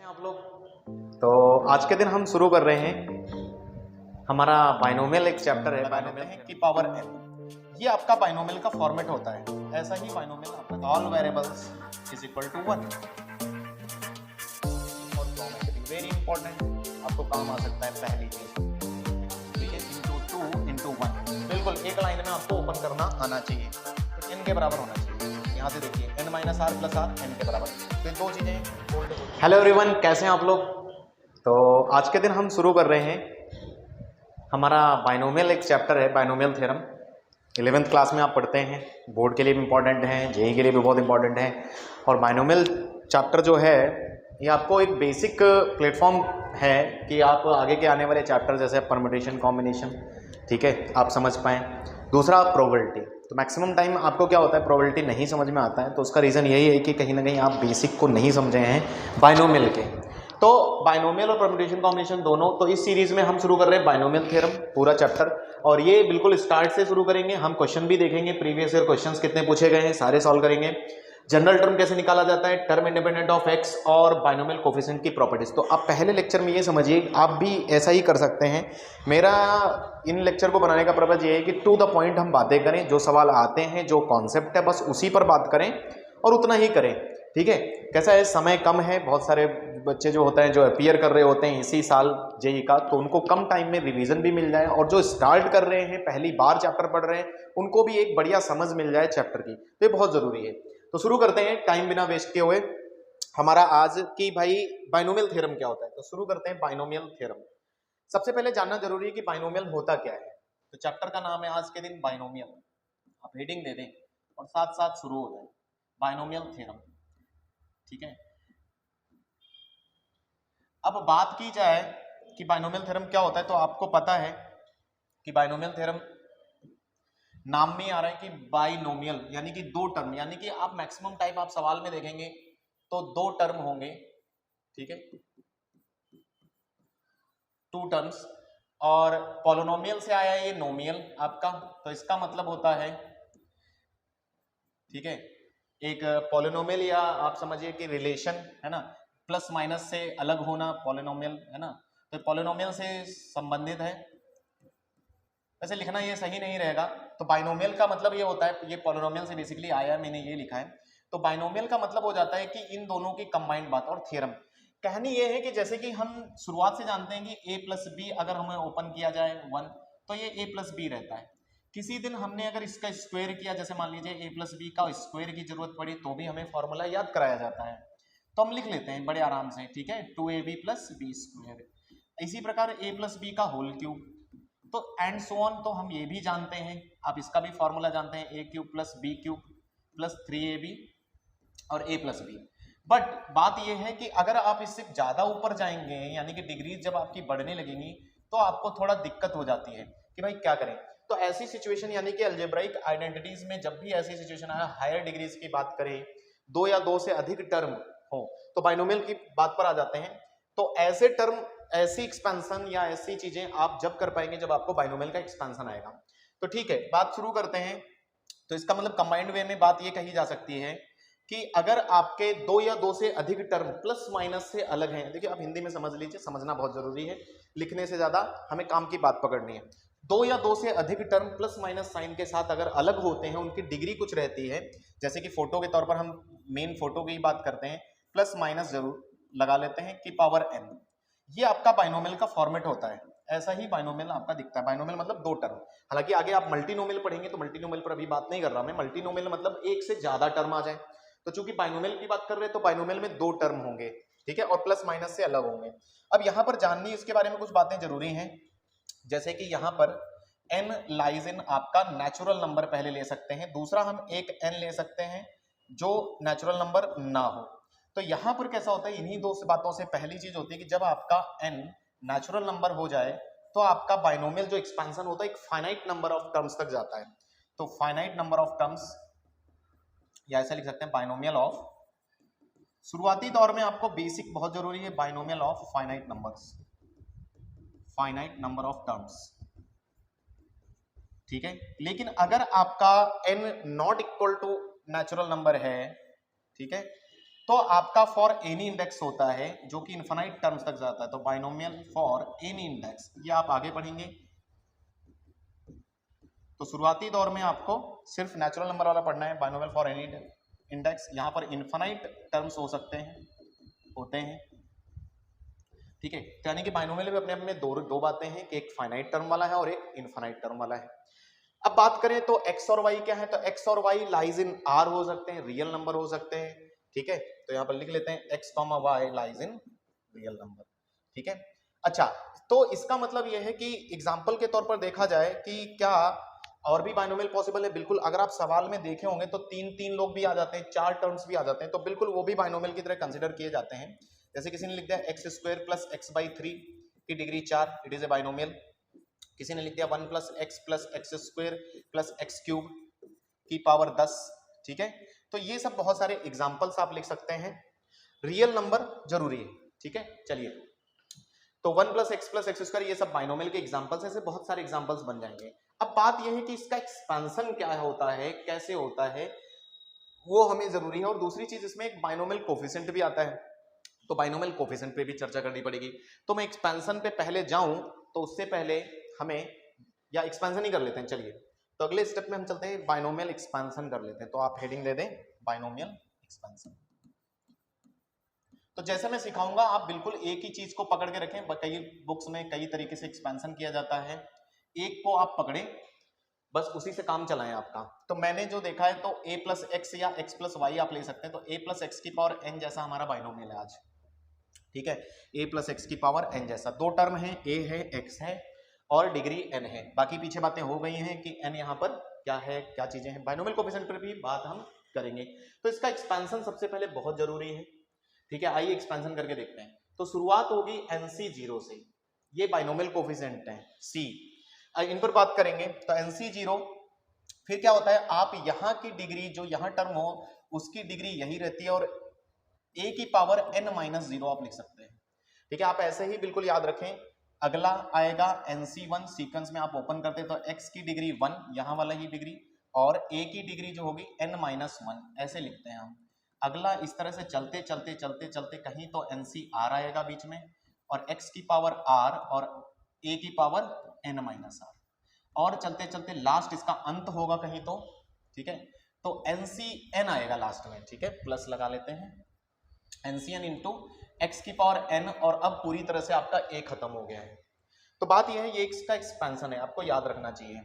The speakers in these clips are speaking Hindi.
कैसे हैं आप लोग। तो आज के दिन हम शुरू कर रहे हैं हमारा बाइनोमियल एक चैप्टर है बाइनोमियल है की पावर n। ये आपका बाइनोमियल का फॉर्मेट होता है। ऐसा ही बाइनोमियल आपका all variables is equal to 1 और वेरी इंपॉर्टेंट आपको काम आ सकता है पहली चीज, ठीक है, इनटू 2 इनटू 1 बिल्कुल एक लाइन में आपको ओपन करना आना चाहिए, तो n के बराबर होना चाहिए। यहाँ से देखिए n minus r plus r n के बराबर, तो ये दो चीजें। हेलो एवरीवन, कैसे हैं आप लोग। तो आज के दिन हम शुरू कर रहे हैं हमारा बाइनोमियल एक चैप्टर है बाइनोमियल थ्योरम। 11th क्लास में आप पढ़ते हैं, बोर्ड के लिए भी इम्पॉर्टेंट है, जेई के लिए भी बहुत इंपॉर्टेंट है। और बाइनोमियल चैप्टर जो है ये आपको एक बेसिक प्लेटफॉर्म है कि आप आगे के आने वाले चैप्टर जैसे परम्यूटेशन कॉम्बिनेशन, ठीक है, आप समझ पाएँ। दूसरा प्रोबेबिलिटी, तो मैक्सिमम टाइम आपको क्या होता है प्रोबेबिलिटी नहीं समझ में आता है, तो उसका रीज़न यही है कि कहीं ना कहीं आप बेसिक को नहीं समझे हैं बाइनोमियल के। तो बाइनोमियल और परम्यूटेशन कॉम्बिनेशन दोनों, तो इस सीरीज में हम शुरू कर रहे हैं बाइनोमियल थ्योरम पूरा चैप्टर, और ये बिल्कुल स्टार्ट से शुरू करेंगे। हम क्वेश्चन भी देखेंगे, प्रीवियस ईयर क्वेश्चंस कितने पूछे गए हैं सारे सॉल्व करेंगे। जनरल टर्म कैसे निकाला जाता है, टर्म इंडिपेंडेंट ऑफ एक्स और बाइनोमियल कोफिशिएंट की प्रॉपर्टीज। तो आप पहले लेक्चर में ये समझिए, आप भी ऐसा ही कर सकते हैं। मेरा इन लेक्चर को बनाने का पर्पज ये है कि टू द पॉइंट हम बातें करें, जो सवाल आते हैं जो कॉन्सेप्ट है बस उसी पर बात करें और उतना ही करें, ठीक है। कैसा है, समय कम है, बहुत सारे बच्चे जो होते हैं जो अपीयर कर रहे होते हैं इसी साल जेई का, तो उनको कम टाइम में रिवीजन भी मिल जाए, और जो स्टार्ट कर रहे हैं पहली बार चैप्टर पढ़ रहे हैं उनको भी एक बढ़िया समझ मिल जाए चैप्टर की, तो ये बहुत जरूरी है। तो शुरू करते हैं टाइम बिना वेस्ट किए हुए हमारा आज की भाई बाइनोमियल थ्योरम क्या होता है। तो शुरू करते हैं बाइनोमियल थ्योरम। सबसे पहले जानना जरूरी है कि बाइनोमियल होता क्या है। तो चैप्टर का नाम है आज के दिन बाइनोमियल, आप हेडिंग दे दें और साथ साथ शुरू हो जाए बाइनोमियल थ्योरम, ठीक है। अब बात की जाए कि बाइनोमियल थ्योरम क्या होता है, तो आपको पता है कि बाइनोमियल थ्योरम नाम में आ रहा है कि बाइनोमियल यानी कि दो टर्म, यानी कि आप मैक्सिमम टाइप आप सवाल में देखेंगे तो दो टर्म होंगे, ठीक है, टू टर्म्स। और पॉलिनोमियल से आया ये नोमियल आपका, तो इसका मतलब होता है, ठीक है, एक पॉलिनोमियल या आप समझिए कि रिलेशन है ना, प्लस माइनस से अलग होना पॉलिनोमियल है ना, तो पॉलिनोमियल से संबंधित है। वैसे लिखना ये सही नहीं रहेगा, तो बाइनोमियल का मतलब ये होता है, ये पॉलिनोमियल से बेसिकली आया है, मैंने ये लिखा है। तो बाइनोमियल का मतलब हो जाता है कि इन दोनों की कंबाइंड बात। और थ्योरम कहानी ये है कि जैसे कि हम शुरुआत से जानते हैं कि a प्लस बी अगर हमें ओपन किया जाए 1, तो ये a प्लस बी रहता है। किसी दिन हमने अगर इसका स्क्वायर किया, जैसे मान लीजिए a प्लस बी का स्क्वायर की जरूरत पड़ी, तो भी हमें फॉर्मूला याद कराया जाता है, तो हम लिख लेते हैं बड़े आराम से, ठीक है, 2ab प्लस बी स्क्वायर। इसी प्रकार a प्लस बी का होल क्यूब, तो एंड सो ऑन। तो हम ये भी जानते हैं, आप इसका भी फॉर्मूला जानते हैं, a cube plus b cube plus 3ab और a प्लस बी। बट बात यह है कि अगर आप इससे ज्यादा ऊपर जाएंगे, यानी कि डिग्री जब आपकी बढ़ने लगेंगी, तो आपको थोड़ा दिक्कत हो जाती है कि भाई क्या करें। तो ऐसी सिचुएशन यानी कि अलजेब्राइक आइडेंटिटीज में जब भी ऐसी सिचुएशन आए, हायर डिग्रीज की बात करें, दो या दो से अधिक टर्म हो, तो बाइनोमियल की बात पर आ जाते हैं। तो ऐसे टर्म, ऐसी एक्सपेंशन या ऐसी चीजें आप जब कर पाएंगे जब आपको बाइनोमियल का एक्सपेंशन आएगा। तो ठीक है, बात शुरू करते हैं। तो इसका मतलब कंबाइंड वे में बात ये कही जा सकती है कि अगर आपके दो या दो से अधिक टर्म प्लस माइनस से अलग हैं, देखिए आप हिंदी में समझ लीजिए, समझना बहुत जरूरी है, लिखने से ज्यादा हमें काम की बात पकड़नी है। दो या दो से अधिक टर्म प्लस माइनस साइन के साथ अगर अलग होते हैं, उनकी डिग्री कुछ रहती है, जैसे कि फोटो के तौर पर हम मेन फोटो की बात करते हैं, प्लस माइनस जरूर लगा लेते हैं कि पावर n, ये आपका बाइनोमियल का फॉर्मेट होता है। ऐसा ही बाइनोमियल आपका दिखता है। बाइनोमियल मतलब दो टर्म, हालांकि आगे आप मल्टीनोमियल पढ़ेंगे तो मल्टीनोमियल पर अभी बात नहीं कर रहा मैं। मल्टीनोमियल मतलब एक से ज्यादा टर्म आ जाए, तो चूंकि बाइनोमियल की बात कर रहे हैं तो बाइनोमियल में दो टर्म होंगे, ठीक है, और प्लस माइनस से अलग होंगे। अब यहां पर जाननी इसके बारे में कुछ बातें जरूरी हैं, जैसे कि यहां पर n लाइज इन आपका नेचुरल नंबर पहले ले सकते हैं, दूसरा हम एक n ले सकते हैं जो नेचुरल नंबर ना हो। तो यहां पर कैसा होता है, इन्हीं दो बातों से पहली चीज होती है कि जब आपका n नेचुरल नंबर हो जाए तो आपका बाइनोमियल जो एक्सपेंशन होता है एक फाइनाइट नंबर ऑफ टर्म्स तक जाता है। तो फाइनाइट नंबर ऑफ टर्म्स, या ऐसा लिख सकते हैं बाइनोमियल ऑफ, शुरुआती दौर में आपको बेसिक बहुत जरूरी है, binomial of finite numbers, finite number of terms, ठीक है। लेकिन अगर आपका n not equal to natural number है, ठीक है, तो आपका फॉर एनी इंडेक्स होता है जो कि इनफाइनाइट टर्म्स तक जाता है, तो बाइनोमियल फॉर एनी इंडेक्स ये आप आगे पढ़ेंगे। तो शुरुआती दौर में आपको सिर्फ नेचुरल नंबर वाला पढ़ना है, बाइनोमियल फॉर एनी इंडेक्स। यहाँ पर इनफाइनाइट टर्म्स हो सकते हैं, होते हैं, ठीक है। यानी कि बाइनोमियल में अपने में दो बातें हैं कि एक फाइनाइट टर्म वाला है और एक इनफाइनाइट टर्म वाला है। अब बात करें तो एक्स और वाई क्या है, तो एक्स और वाई लाइज इन आर हो सकते हैं, रियल नंबर हो सकते हैं, ठीक है। तो यहाँ पर लिख लेते हैं x comma y lies in real number, ठीक है। अच्छा, तो इसका मतलब यह है कि एग्जाम्पल के तौर पर देखा जाए कि क्या और भी बाइनोमियल पॉसिबल है, बिल्कुल। अगर आप सवाल में देखे होंगे तो तीन लोग भी आ जाते हैं, 4 टर्म्स भी आ जाते हैं, तो बिल्कुल वो भी बाइनोमियल की तरह कंसिडर किए जाते हैं। जैसे किसी ने लिख दिया x square plus x by 3 की degree 4, it is a binomial. किसी ने लिख दिया 1 plus x square plus x cube की पावर 10, ठीक है। तो ये सब बहुत सारे एग्जाम्पल्स आप लिख सकते हैं। रियल नंबर जरूरी है, ठीक है। चलिए, तो 1 प्लस एक्स स्क्वायर ये सब बाइनोमियल के एग्जाम्पल्स, ऐसे बहुत सारे एग्जाम्पल्स बन जाएंगे। अब बात यह है कि इसका एक्सपेंशन क्या होता है, कैसे होता है, वो हमें जरूरी है। और दूसरी चीज, इसमें एक बाइनोमियल कोफिशिएंट भी आता है, तो बाइनोमियल कोफिशिएंट पे भी चर्चा करनी पड़ेगी। तो मैं एक्सपेंशन पे पहले जाऊं तो उससे पहले हमें, या एक्सपेंशन ही कर लेते हैं, चलिए। तो अगले स्टेप में हम चलते हैं, बाइनोमियल एक्सपेंशन कर लेते हैं। तो आप हेडिंग दे दें बाइनोमियल एक्सपेंशन। तो जैसे मैं सिखाऊंगा आप बिल्कुल एक ही चीज को पकड़ के रखें। कई बुक्स में कई तरीके से एक्सपेंशन किया जाता है, एक को आप पकड़े, बस उसी से काम चलाएं आपका। तो मैंने जो देखा है, तो a प्लस एक्स या x प्लस वाई आप ले सकते हैं। तो a प्लस एक्स की पावर n जैसा हमारा बाइनोमियल है आज, ठीक है। a प्लस एक्स की पावर n जैसा, दो टर्म है, a है, x है और डिग्री n है। बाकी पीछे बातें हो गई हैं कि n यहाँ पर क्या है, क्या चीजें हैं। बाइनोमियल कोफिशिएंट पर भी बात हम करेंगे। तो इसका एक्सपेंशन सबसे पहले बहुत जरूरी है, ठीक है। आइए एक्सपेंशन करके देखते हैं। तो शुरुआत होगी NC0 से, ये बाइनोमियल कोफिशिएंट है C। इन पर बात करेंगे तो NC0, फिर क्या होता है, आप यहाँ की डिग्री जो यहाँ टर्म हो उसकी डिग्री यही रहती है, और a की पावर n माइनस 0 आप लिख सकते हैं, ठीक है। आप ऐसे ही बिल्कुल याद रखें। अगला आएगा NC1, सीक्वेंस में आप ओपन करते हैं तो x की डिग्री 1, यहाँ वाला ही डिग्री, और a की डिग्री जो होगी n माइनस 1, ऐसे लिखते हैं हम। अगला इस तरह से चलते चलते चलते चलते कहीं तो NCR आएगा बीच में, और x की पावर r और a की पावर n माइनस r, और चलते चलते लास्ट इसका अंत होगा कहीं तो, ठीक है। तो NCN आएगा लास्ट में, ठीक है, प्लस लगा लेते हैं, NCN इंटू x की पावर n, और अब पूरी तरह से आपका a खत्म हो गया है। तो बात यह है, ये इसका एक्सपेंशन है, आपको याद रखना चाहिए।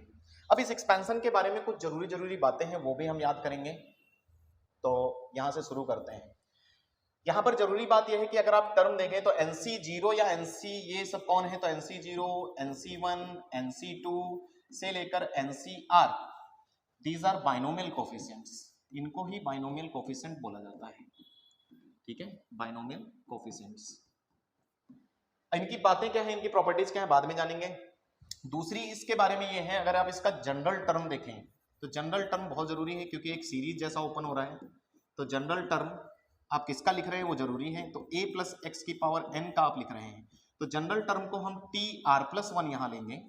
अब इस एक्सपेंशन के बारे में कुछ जरूरी बातें हैं, वो भी हम याद करेंगे। तो यहां से शुरू करते हैं। यहां पर जरूरी बात यह है कि अगर आप टर्म देखें तो NC0 या NC, ये सब कौन है, तो NC0, NC1, NC2 से लेकर NCR, these are binomial coefficients. इनको ही बाइनोमियल कोफिशिएंट बोला जाता है, ठीक है, बाइनोमियल कोफिशिएंट्स। इनकी बातें क्या है, इनकी प्रॉपर्टीज क्या है, बाद में जानेंगे। दूसरी इसके बारे में ये है, अगर आप इसका जनरल टर्म देखें तो जनरल टर्म बहुत जरूरी है, क्योंकि एक सीरीज जैसा ओपन हो रहा है। तो जनरल टर्म आप किसका लिख रहे हैं वो जरूरी है। तो a प्लस एक्स की पावर n का आप लिख रहे हैं, तो जनरल टर्म को हम TR+1 यहां लेंगे।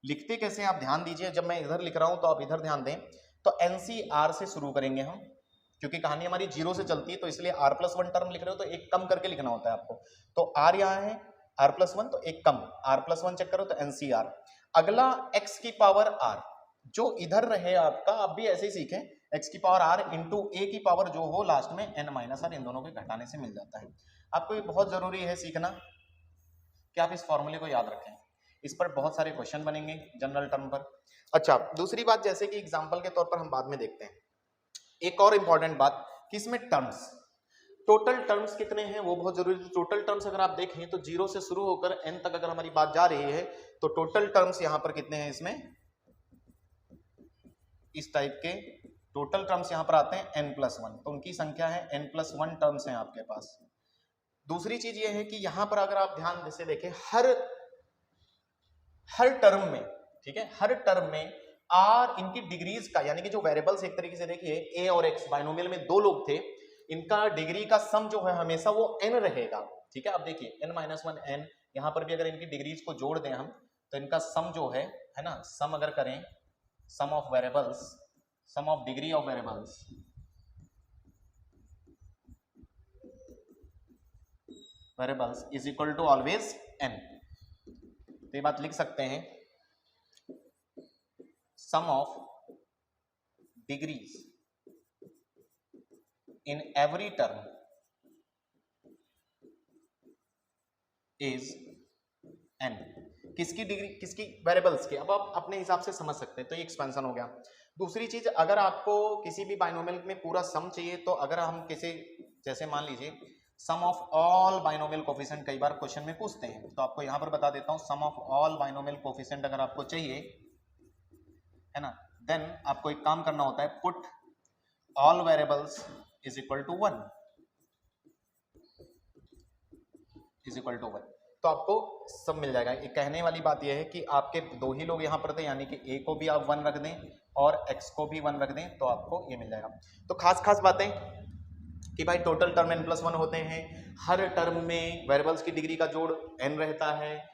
लिखते कैसे आप ध्यान दीजिए, जब मैं इधर लिख रहा हूं तो आप इधर ध्यान दें। तो NCR से शुरू करेंगे हम, क्योंकि कहानी हमारी 0 से चलती है, तो इसलिए R+1 टर्म लिख रहे हो तो एक कम करके लिखना होता है आपको। तो R यहाँ है, R+1, तो एक कम, R+1 चेक करो तो NCR। अगला x की पावर r, जो इधर रहे आपका, आप भी ऐसे ही सीखें, x की पावर r इंटू a की पावर जो हो लास्ट में n माइनस r, इन दोनों के घटाने से मिल जाता है। आपको ये बहुत जरूरी है सीखना कि आप इस फॉर्मूले को याद रखें, इस पर बहुत सारे क्वेश्चन बनेंगे जनरल टर्म पर। अच्छा, दूसरी बात, जैसे कि एग्जांपल के तौर पर हम बाद में देखते हैं, एक और इंपॉर्टेंट बात कि इसमें टर्म्स, टोटल टर्म्स कितने हैं वो बहुत जरूरी है। टोटल टर्म्स अगर आप देखें तो 0 से शुरू होकर n तक अगर हमारी बात जा रही है, तो टोटल टर्म्स यहां पर कितने हैं, इसमें इस टाइप के टोटल टर्म्स यहां पर आते हैं n+1, तो उनकी संख्या है n+1 टर्म्स हैं आपके पास। दूसरी चीज ये है कि यहां पर अगर आप ध्यान से देखें, हर टर्म में, ठीक है, हर टर्म में r इनकी डिग्रीज का, यानी कि जो वेरिएबल्स, एक तरीके से देखिए a और x, बाइनोमियल में दो लोग थे, इनका डिग्री का सम जो है हमेशा वो n रहेगा, ठीक है। अब देखिए n-1 n, यहां पर भी अगर इनकी डिग्रीज को जोड़ दें हम, तो इनका सम जो है ना, सम अगर करें, sum of variables, sum of degree of variables, variables is equal to always n। तो ये बात लिख सकते हैं, sum of degrees in every term is n। किसकी डिग्री, किसकी, वेरिएबल्स की। अब आप अपने हिसाब से समझ सकते हैं, तो ये एक्सपेंशन हो गया। दूसरी चीज, अगर आपको किसी भी बाइनोमियल में पूरा सम चाहिए, तो अगर हम किसी, जैसे मान लीजिए सम ऑफ ऑल बाइनोमियल कोफिशिएंट कई बार क्वेश्चन में पूछते हैं, तो आपको यहां पर बता देता हूं, सम ऑफ ऑल बाइनोमियल कोफिशिएंट अगर आपको चाहिए, है ना, देन आपको एक काम करना होता है, put all variables is equal to 1 is equal to 1। तो आपको सब मिल जाएगा। एक कहने वाली बात यह है कि आपके दो ही लोग यहाँ पर थे, यानी कि a को भी आप 1 रख दें और x को भी 1 रख दें, तो आपको ये मिल जाएगा। तो खास बातें कि भाई टोटल टर्म n+1 होते हैं, हर टर्म में वेरिएबल्स की डिग्री का जोड़ n रहता है।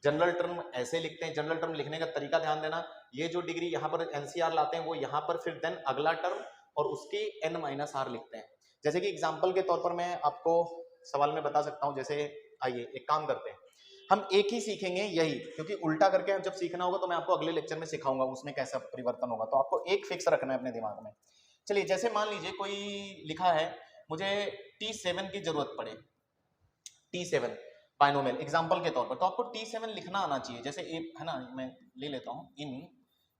जनरल टर्म ऐसे लिखते हैं, जनरल टर्म लिखने का तरीका ध्यान देना, ये जो डिग्री यहाँ पर NCR लाते हैं वो यहाँ पर फिर देन अगला टर्म और उसके n-r लिखते हैं। जैसे कि एग्जाम्पल के तौर पर मैं आपको सवाल में बता सकता हूँ, जैसे आइए एक काम करते हैं, हम एक ही सीखेंगे यही, क्योंकि उल्टा करके जब सीखना होगा तो मैं आपको अगले लेक्चर में सिखाऊंगा उसमें कैसा परिवर्तन होगा, तो आपको एक फिक्स रखना है अपने दिमाग में। चलिए, जैसे मान लीजिए कोई लिखा है मुझे T7 की जरूरत पड़े, T7 बाइनोमियल एग्जांपल के तौर पर, तो आपको T7 लिखना आना चाहिए। जैसे ए है ना, मैं ले लेता हूं, इन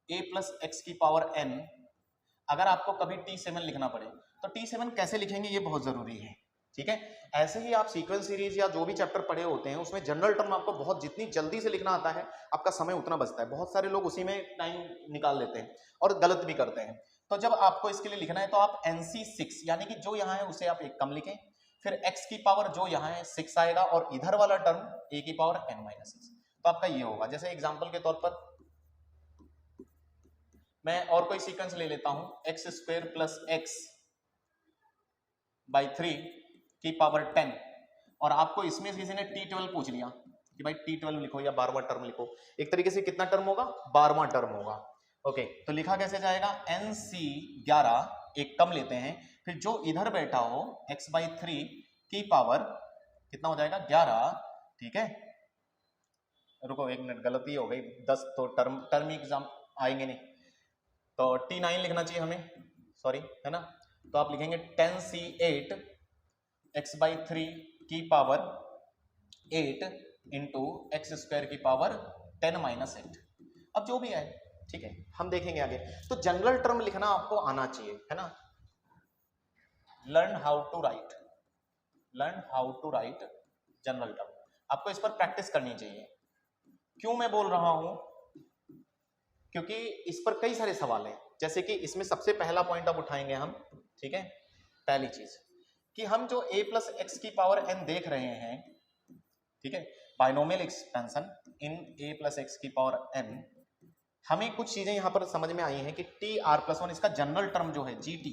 a+x⁴n, अगर आपको कभी T7 लिखना पड़े तो T7 कैसे लिखेंगे ये बहुत जरूरी है, ठीक है। ऐसे ही आप सीक्वेंस सीरीज या जो भी चैप्टर पढ़े होते हैं उसमें जनरल टर्म आपको बहुत जितनी जल्दी से लिखना आता है, आपका समय उतना बचता है। बहुत सारे लोग उसी में टाइम निकाल लेते हैं और गलत भी करते हैं। तो जब आपको इसके लिए लिखना है तो आप NC6 यानी कि जो यहाँ है उसे आप एक कम लिखें, फिर x की पावर जो यहाँ है 6 आएगा और इधर वाला टर्म a की पावर n-6, तो आपका ये होगा। जैसे एग्जाम्पल के तौर पर मैं और कोई सीक्वेंस ले लेता हूं, x² + x/3 की पावर 10, और आपको इसमें किसी ने T12 पूछ लिया कि भाई T12 लिखो या 12वां टर्म लिखो, एक तरीके से कितना टर्म होगा, 12वां टर्म होगा। ओके, तो लिखा कैसे जाएगा, NC11 एक कम लेते हैं, फिर जो इधर बैठा हो x/3 की पावर कितना हो जाएगा, 11, ठीक है। रुको एक मिनट, गलती हो गई, 10 तो टर्म एग्जाम आएंगे नहीं, तो T9 लिखना चाहिए हमें, सॉरी, है ना। तो आप लिखेंगे 10C8 x/3 की पावर 8 इंटू x² की पावर 10-8। अब जो भी है ठीक है, हम देखेंगे आगे। तो जनरल टर्म लिखना आपको आना चाहिए, है ना। Learn how to write general term, आपको इस पर प्रैक्टिस करनी चाहिए। क्यों मैं बोल रहा हूं, क्योंकि इस पर कई सारे सवाल हैं। जैसे कि इसमें सबसे पहला पॉइंट अब उठाएंगे हम, ठीक है। पहली चीज कि हम जो a+x⁴n देख रहे हैं, ठीक है, बाइनोमियल एक्सपेंशन इन a+x⁴n, हमें कुछ चीजें यहां पर समझ में आई हैं कि tr+1 इसका जनरल टर्म जो है gt,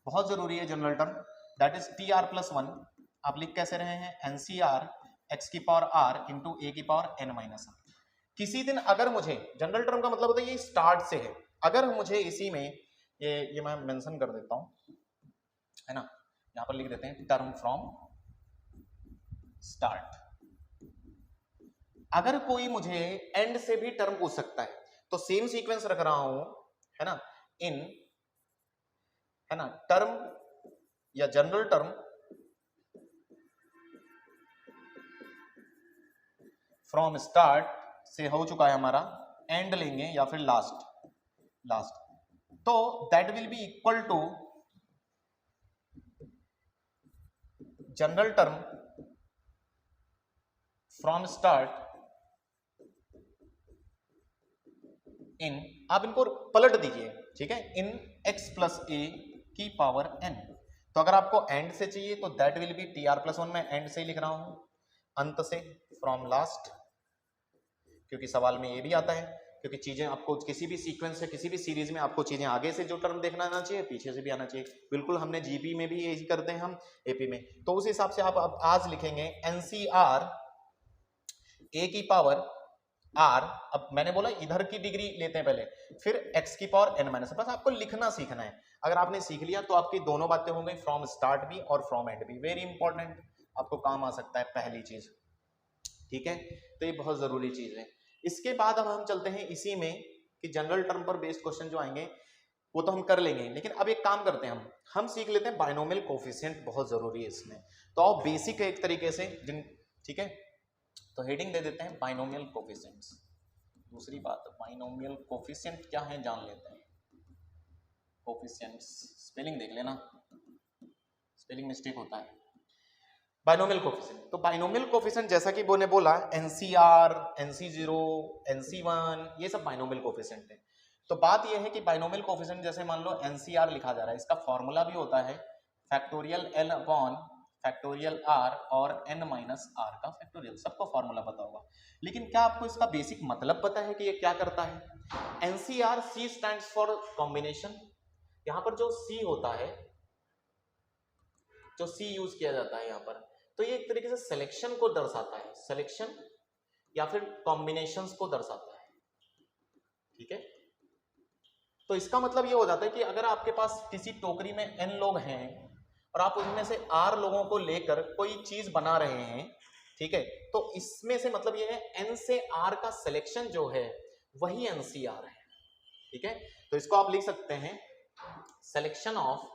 बहुत जरूरी है general term, that is tr+1 आप लिख कैसे रहे हैं, NCR x⁴r इंटू a⁴n-r। किसी दिन अगर मुझे, जनरल टर्म का मतलब होता है ये स्टार्ट से है, अगर मुझे इसी में ये मैं मेंशन कर देता हूं, है ना, यहां पर लिख देते हैं टर्म फ्रॉम स्टार्ट। अगर कोई मुझे एंड से भी टर्म पूछ सकता है तो सेम सीक्वेंस रख रहा हूं, है ना, इन, है ना, टर्म या जनरल टर्म फ्रॉम स्टार्ट से हो चुका है हमारा, एंड लेंगे या फिर लास्ट, तो that will be equal to general term from start in, आप इनको पलट दीजिए, ठीक है, इन x+a⁴n। तो अगर आपको एंड से चाहिए तो दैट विल बी tr+1, मैं एंड से ही लिख रहा हूं, अंत से, फ्रॉम लास्ट, क्योंकि सवाल में ये भी आता है, क्योंकि चीजें आपको किसी भी सीक्वेंस से, किसी भी सीरीज में आपको चीजें आगे से जो टर्म देखना आना चाहिए, पीछे से भी आना चाहिए। बिल्कुल हमने जीपी में भी यही करते हैं, हम एपी में, तो उस हिसाब से आप अब आज लिखेंगे NCR a⁴r, अब मैंने बोला इधर की डिग्री लेते हैं पहले, फिर x⁴n-, बस आपको लिखना सीखना है। अगर आपने सीख लिया तो आपकी दोनों बातें हो गई, फ्रॉम स्टार्ट भी और फ्रॉम एंड भी, वेरी इंपॉर्टेंट। आपको काम आ सकता है पहली चीज, ठीक है। तो ये बहुत जरूरी चीज है। इसके बाद अब हम चलते हैं इसी में कि जनरल टर्म पर बेस्ड क्वेश्चन जो आएंगे वो तो हम कर लेंगे, लेकिन अब एक काम करते हैं, हम सीख लेते हैं बाइनोमियल कोफिशिएंट, बहुत जरूरी है इसमें। तो आओ बेसिक है एक तरीके से जिन, ठीक है। तो हेडिंग दे देते हैं बाइनोमियल कोफिशिएंट्स। दूसरी बात, बाइनोमियल कोफिशिएंट क्या है जान लेते हैं। कोफिशिएंट्स स्पेलिंग देख लेना, स्पेलिंग मिस्टेक होता है। बाइनोमियल कोफिशिएंट, तो बाइनोमियल कोफिशिएंट जैसा कि वो ने बोला NCR, NC0, NC1, ये सब बाइनोमियल कोफिशिएंट है। तो बात ये है कि बाइनोमियल कोफिशिएंट जैसे मान लो NCR लिखा जा रहा है, इसका फॉर्मूला भी होता है factorial N upon factorial R और N माइनस R का फैक्टोरियल, सबको फॉर्मूला पता होगा। लेकिन क्या आपको इसका बेसिक मतलब पता है कि ये क्या करता है? NCR, C stands for combination. यहाँ पर जो C होता है, जो C यूज किया जाता है यहाँ पर, तो ये एक तरीके से सिलेक्शन को दर्शाता है, सिलेक्शन या फिर कॉम्बिनेशंस को दर्शाता है, ठीक है। तो इसका मतलब ये हो जाता है कि अगर आपके पास किसी टोकरी में n लोग हैं और आप उनमें से r लोगों को लेकर कोई चीज बना रहे हैं, ठीक है, तो इसमें से मतलब ये है n से r का सिलेक्शन जो है वही NCR है, ठीक है। तो इसको आप लिख सकते हैं सिलेक्शन ऑफ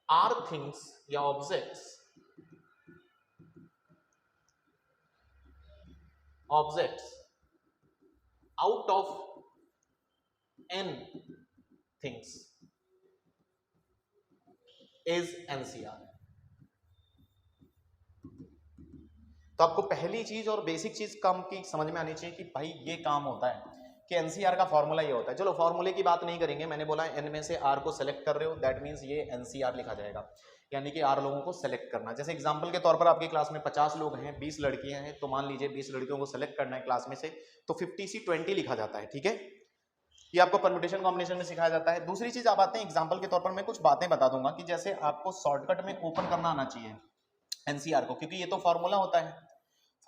R थिंग्स या objects out of n things is NCR। तो आपको पहली चीज और बेसिक चीज काम की समझ में आनी चाहिए कि भाई ये काम होता है कि NCR का फॉर्मूला ये होता है। चलो फॉर्मूले की बात नहीं करेंगे, मैंने बोला n में से r को सेलेक्ट कर रहे हो, दैट मीन्स ये NCR लिखा जाएगा, यानी कि r लोगों को सेलेक्ट करना। जैसे एग्जांपल के तौर पर आपकी क्लास में 50 लोग हैं, 20 लड़कियां हैं, तो मान लीजिए 20 लड़कियों को सेलेक्ट करना है क्लास में से, तो 50C20 लिखा जाता है, ठीक है। ये आपको परम्यूटेशन कॉम्बिनेशन में सिखाया जाता है। दूसरी चीज आप आते हैं एग्जाम्पल के तौर पर, मैं कुछ बातें बता दूंगा कि जैसे आपको शॉर्टकट में ओपन करना आना चाहिए NCR को, क्योंकि ये तो फॉर्मूला होता है,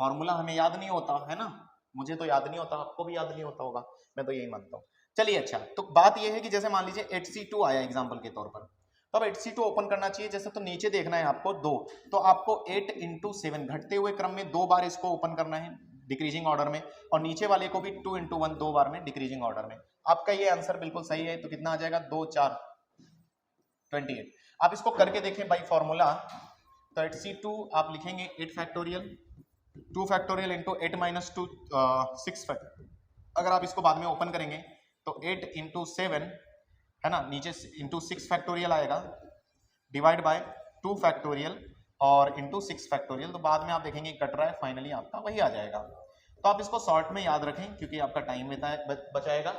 फॉर्मूला हमें याद नहीं होता है ना, मुझे तो याद नहीं होता, आपको भी याद नहीं होता होगा, मैं तो यही मानता हूँ। चलिए अच्छा, तो बात यह है कि जैसे मान लीजिए 8C2 आया एग्जाम्पल के तौर पर, तो अब 8C2 ओपन करना चाहिए। जैसे तो नीचे देखना है आपको 2, तो आपको 8 × 7 घटते हुए क्रम में 2 बार इसको ओपन करना है डिक्रीजिंग ऑर्डर में, और नीचे वाले को भी 2 × 1 2 बार में डिक्रीजिंग ऑर्डर में। आपका ये आंसर बिल्कुल सही है। तो कितना आ जाएगा? 2 4 28। आप इसको करके देखें बाई फॉर्मूला, तो 8C2 आप लिखेंगे 8 फैक्टोरियल 2 फैक्टोरियल इंटू 8 - 2 6 फैक्टोरियल। अगर आप इसको बाद में ओपन करेंगे तो 8 × 7 है ना, नीचे इंटू 6 फैक्टोरियल आएगा, डिवाइड बाय 2 फैक्टोरियल और इंटू 6 फैक्टोरियल। तो बाद में आप देखेंगे कट रहा है, फाइनली आपका वही आ जाएगा। तो आप इसको शॉर्ट में याद रखें क्योंकि आपका टाइम बचाएगा।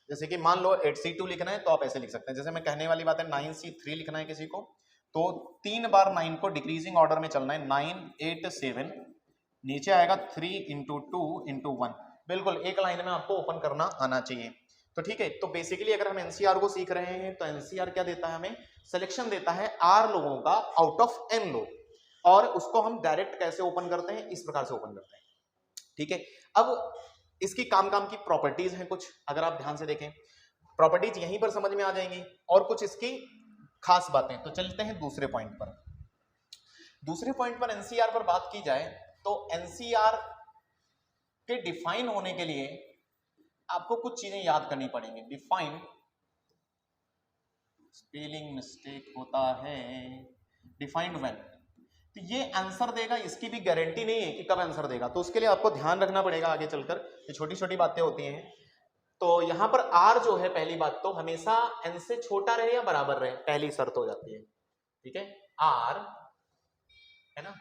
जैसे कि मान लो 8C2 लिखना है तो आप ऐसे लिख सकते हैं, जैसे मैं कहने वाली बात है 9C3 लिखना है किसी को, तो 3 बार 9 को डिक्रीजिंग ऑर्डर में चलना है, 9 8 7, नीचे आएगा 3 × 2 × 1, बिल्कुल एक लाइन में आपको ओपन करना आना चाहिए। तो ठीक है, तो बेसिकली अगर हम NCR को सीख रहे हैं तो NCR क्या देता है हमें? सिलेक्शन देता है R लोगों का आउट ऑफ N लोग, और उसको हम डायरेक्ट कैसे ओपन करते हैं? इस प्रकार से ओपन करते हैं, ठीक है। अब इसकी काम की प्रॉपर्टीज हैं कुछ, अगर आप ध्यान से देखें प्रॉपर्टीज यहीं पर समझ में आ जाएंगी, और कुछ इसकी खास बातें। तो चलते हैं दूसरे पॉइंट पर। दूसरे पॉइंट पर NCR पर बात की जाए तो NCR के डिफाइन होने के लिए आपको कुछ चीजें याद करनी पड़ेंगी। डिफाइन, स्पेलिंग मिस्टेक होता है, डिफाइंड व्हेन, तो ये आंसर देगा, इसकी भी गारंटी नहीं है कि कब आंसर देगा, तो उसके लिए आपको ध्यान रखना पड़ेगा आगे चलकर, ये छोटी छोटी बातें होती हैं। तो यहां पर R जो है, पहली बात तो हमेशा N से छोटा रहे या बराबर रहे, पहली शर्त हो जाती है, ठीक है। R है ना,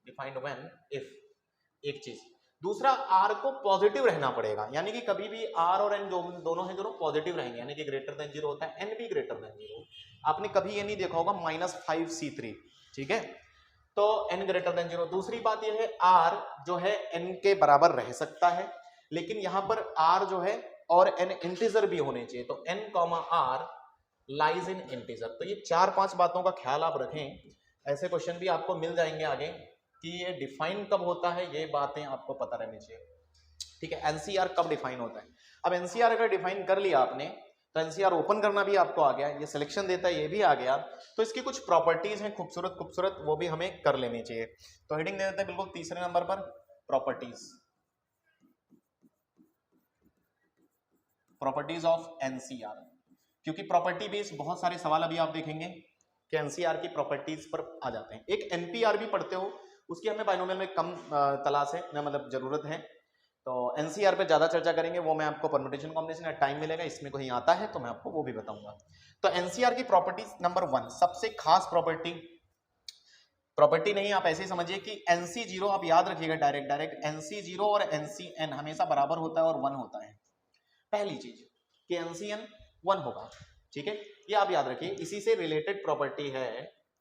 डिफाइंड व्हेन इफ, एक चीज। दूसरा, R को पॉजिटिव रहना पड़ेगा, यानी कि कभी भी R और N दोनों हैं, दोनों पॉजिटिव रहेंगे, यानी कि ग्रेटर देन 0 होता है, N भी ग्रेटर देन 0। आपने कभी ये नहीं देखा होगा -5C3, ठीक है, तो N ग्रेटर देन 0। दूसरी बात यह है R जो है N के बराबर रह सकता है, लेकिन यहां पर R जो है और N इंटीजर भी होने चाहिए, तो N, R lies in integer. तो ये 4-5 बातों का ख्याल आप रखें, ऐसे क्वेश्चन भी आपको मिल जाएंगे आगे कि ये डिफाइन कब होता है, ये बातें आपको पता रहनी चाहिए, ठीक है। NCR कब डिफाइन होता है? अब NCR अगर डिफाइन कर लिया आपने, तो एनसीआर ओपन करना भी आपको आ गया, ये सिलेक्शन देता है ये भी आ गया। तो इसकी कुछ प्रॉपर्टीज हैं खूबसूरत खूबसूरत, वो भी हमें कर लेनी चाहिए। तो हेडिंग दे देते हैं बिल्कुल तीसरे नंबर पर, प्रॉपर्टीज, प्रॉपर्टीज ऑफ एनसीआर। क्योंकि प्रॉपर्टी बेस्ड बहुत सारे सवाल अभी आप देखेंगे कि एनसीआर की प्रॉपर्टीज पर आ जाते हैं। एक एनपीआर भी पढ़ते हो, उसकी हमें बाइनोमियल में कम तलाश है ना, मतलब जरूरत है। तो एनसीआर पे ज्यादा चर्चा करेंगे, वो मैं आपको परम्यूटेशन कॉम्बिनेशन या टाइम मिलेगा, इसमें कहीं आता है तो मैं आपको वो भी बताऊंगा। तो एनसीआर की प्रॉपर्टीज नंबर 1, सबसे खास प्रॉपर्टी, प्रॉपर्टी नहीं आप ऐसे ही समझिए कि NC0 आप याद रखिएगा, डायरेक्ट NC0 और NCN हमेशा बराबर होता है और 1 होता है। पहली चीज कि NCN 1 होगा, ठीक है, ये आप याद रखिए। इसी से रिलेटेड प्रॉपर्टी है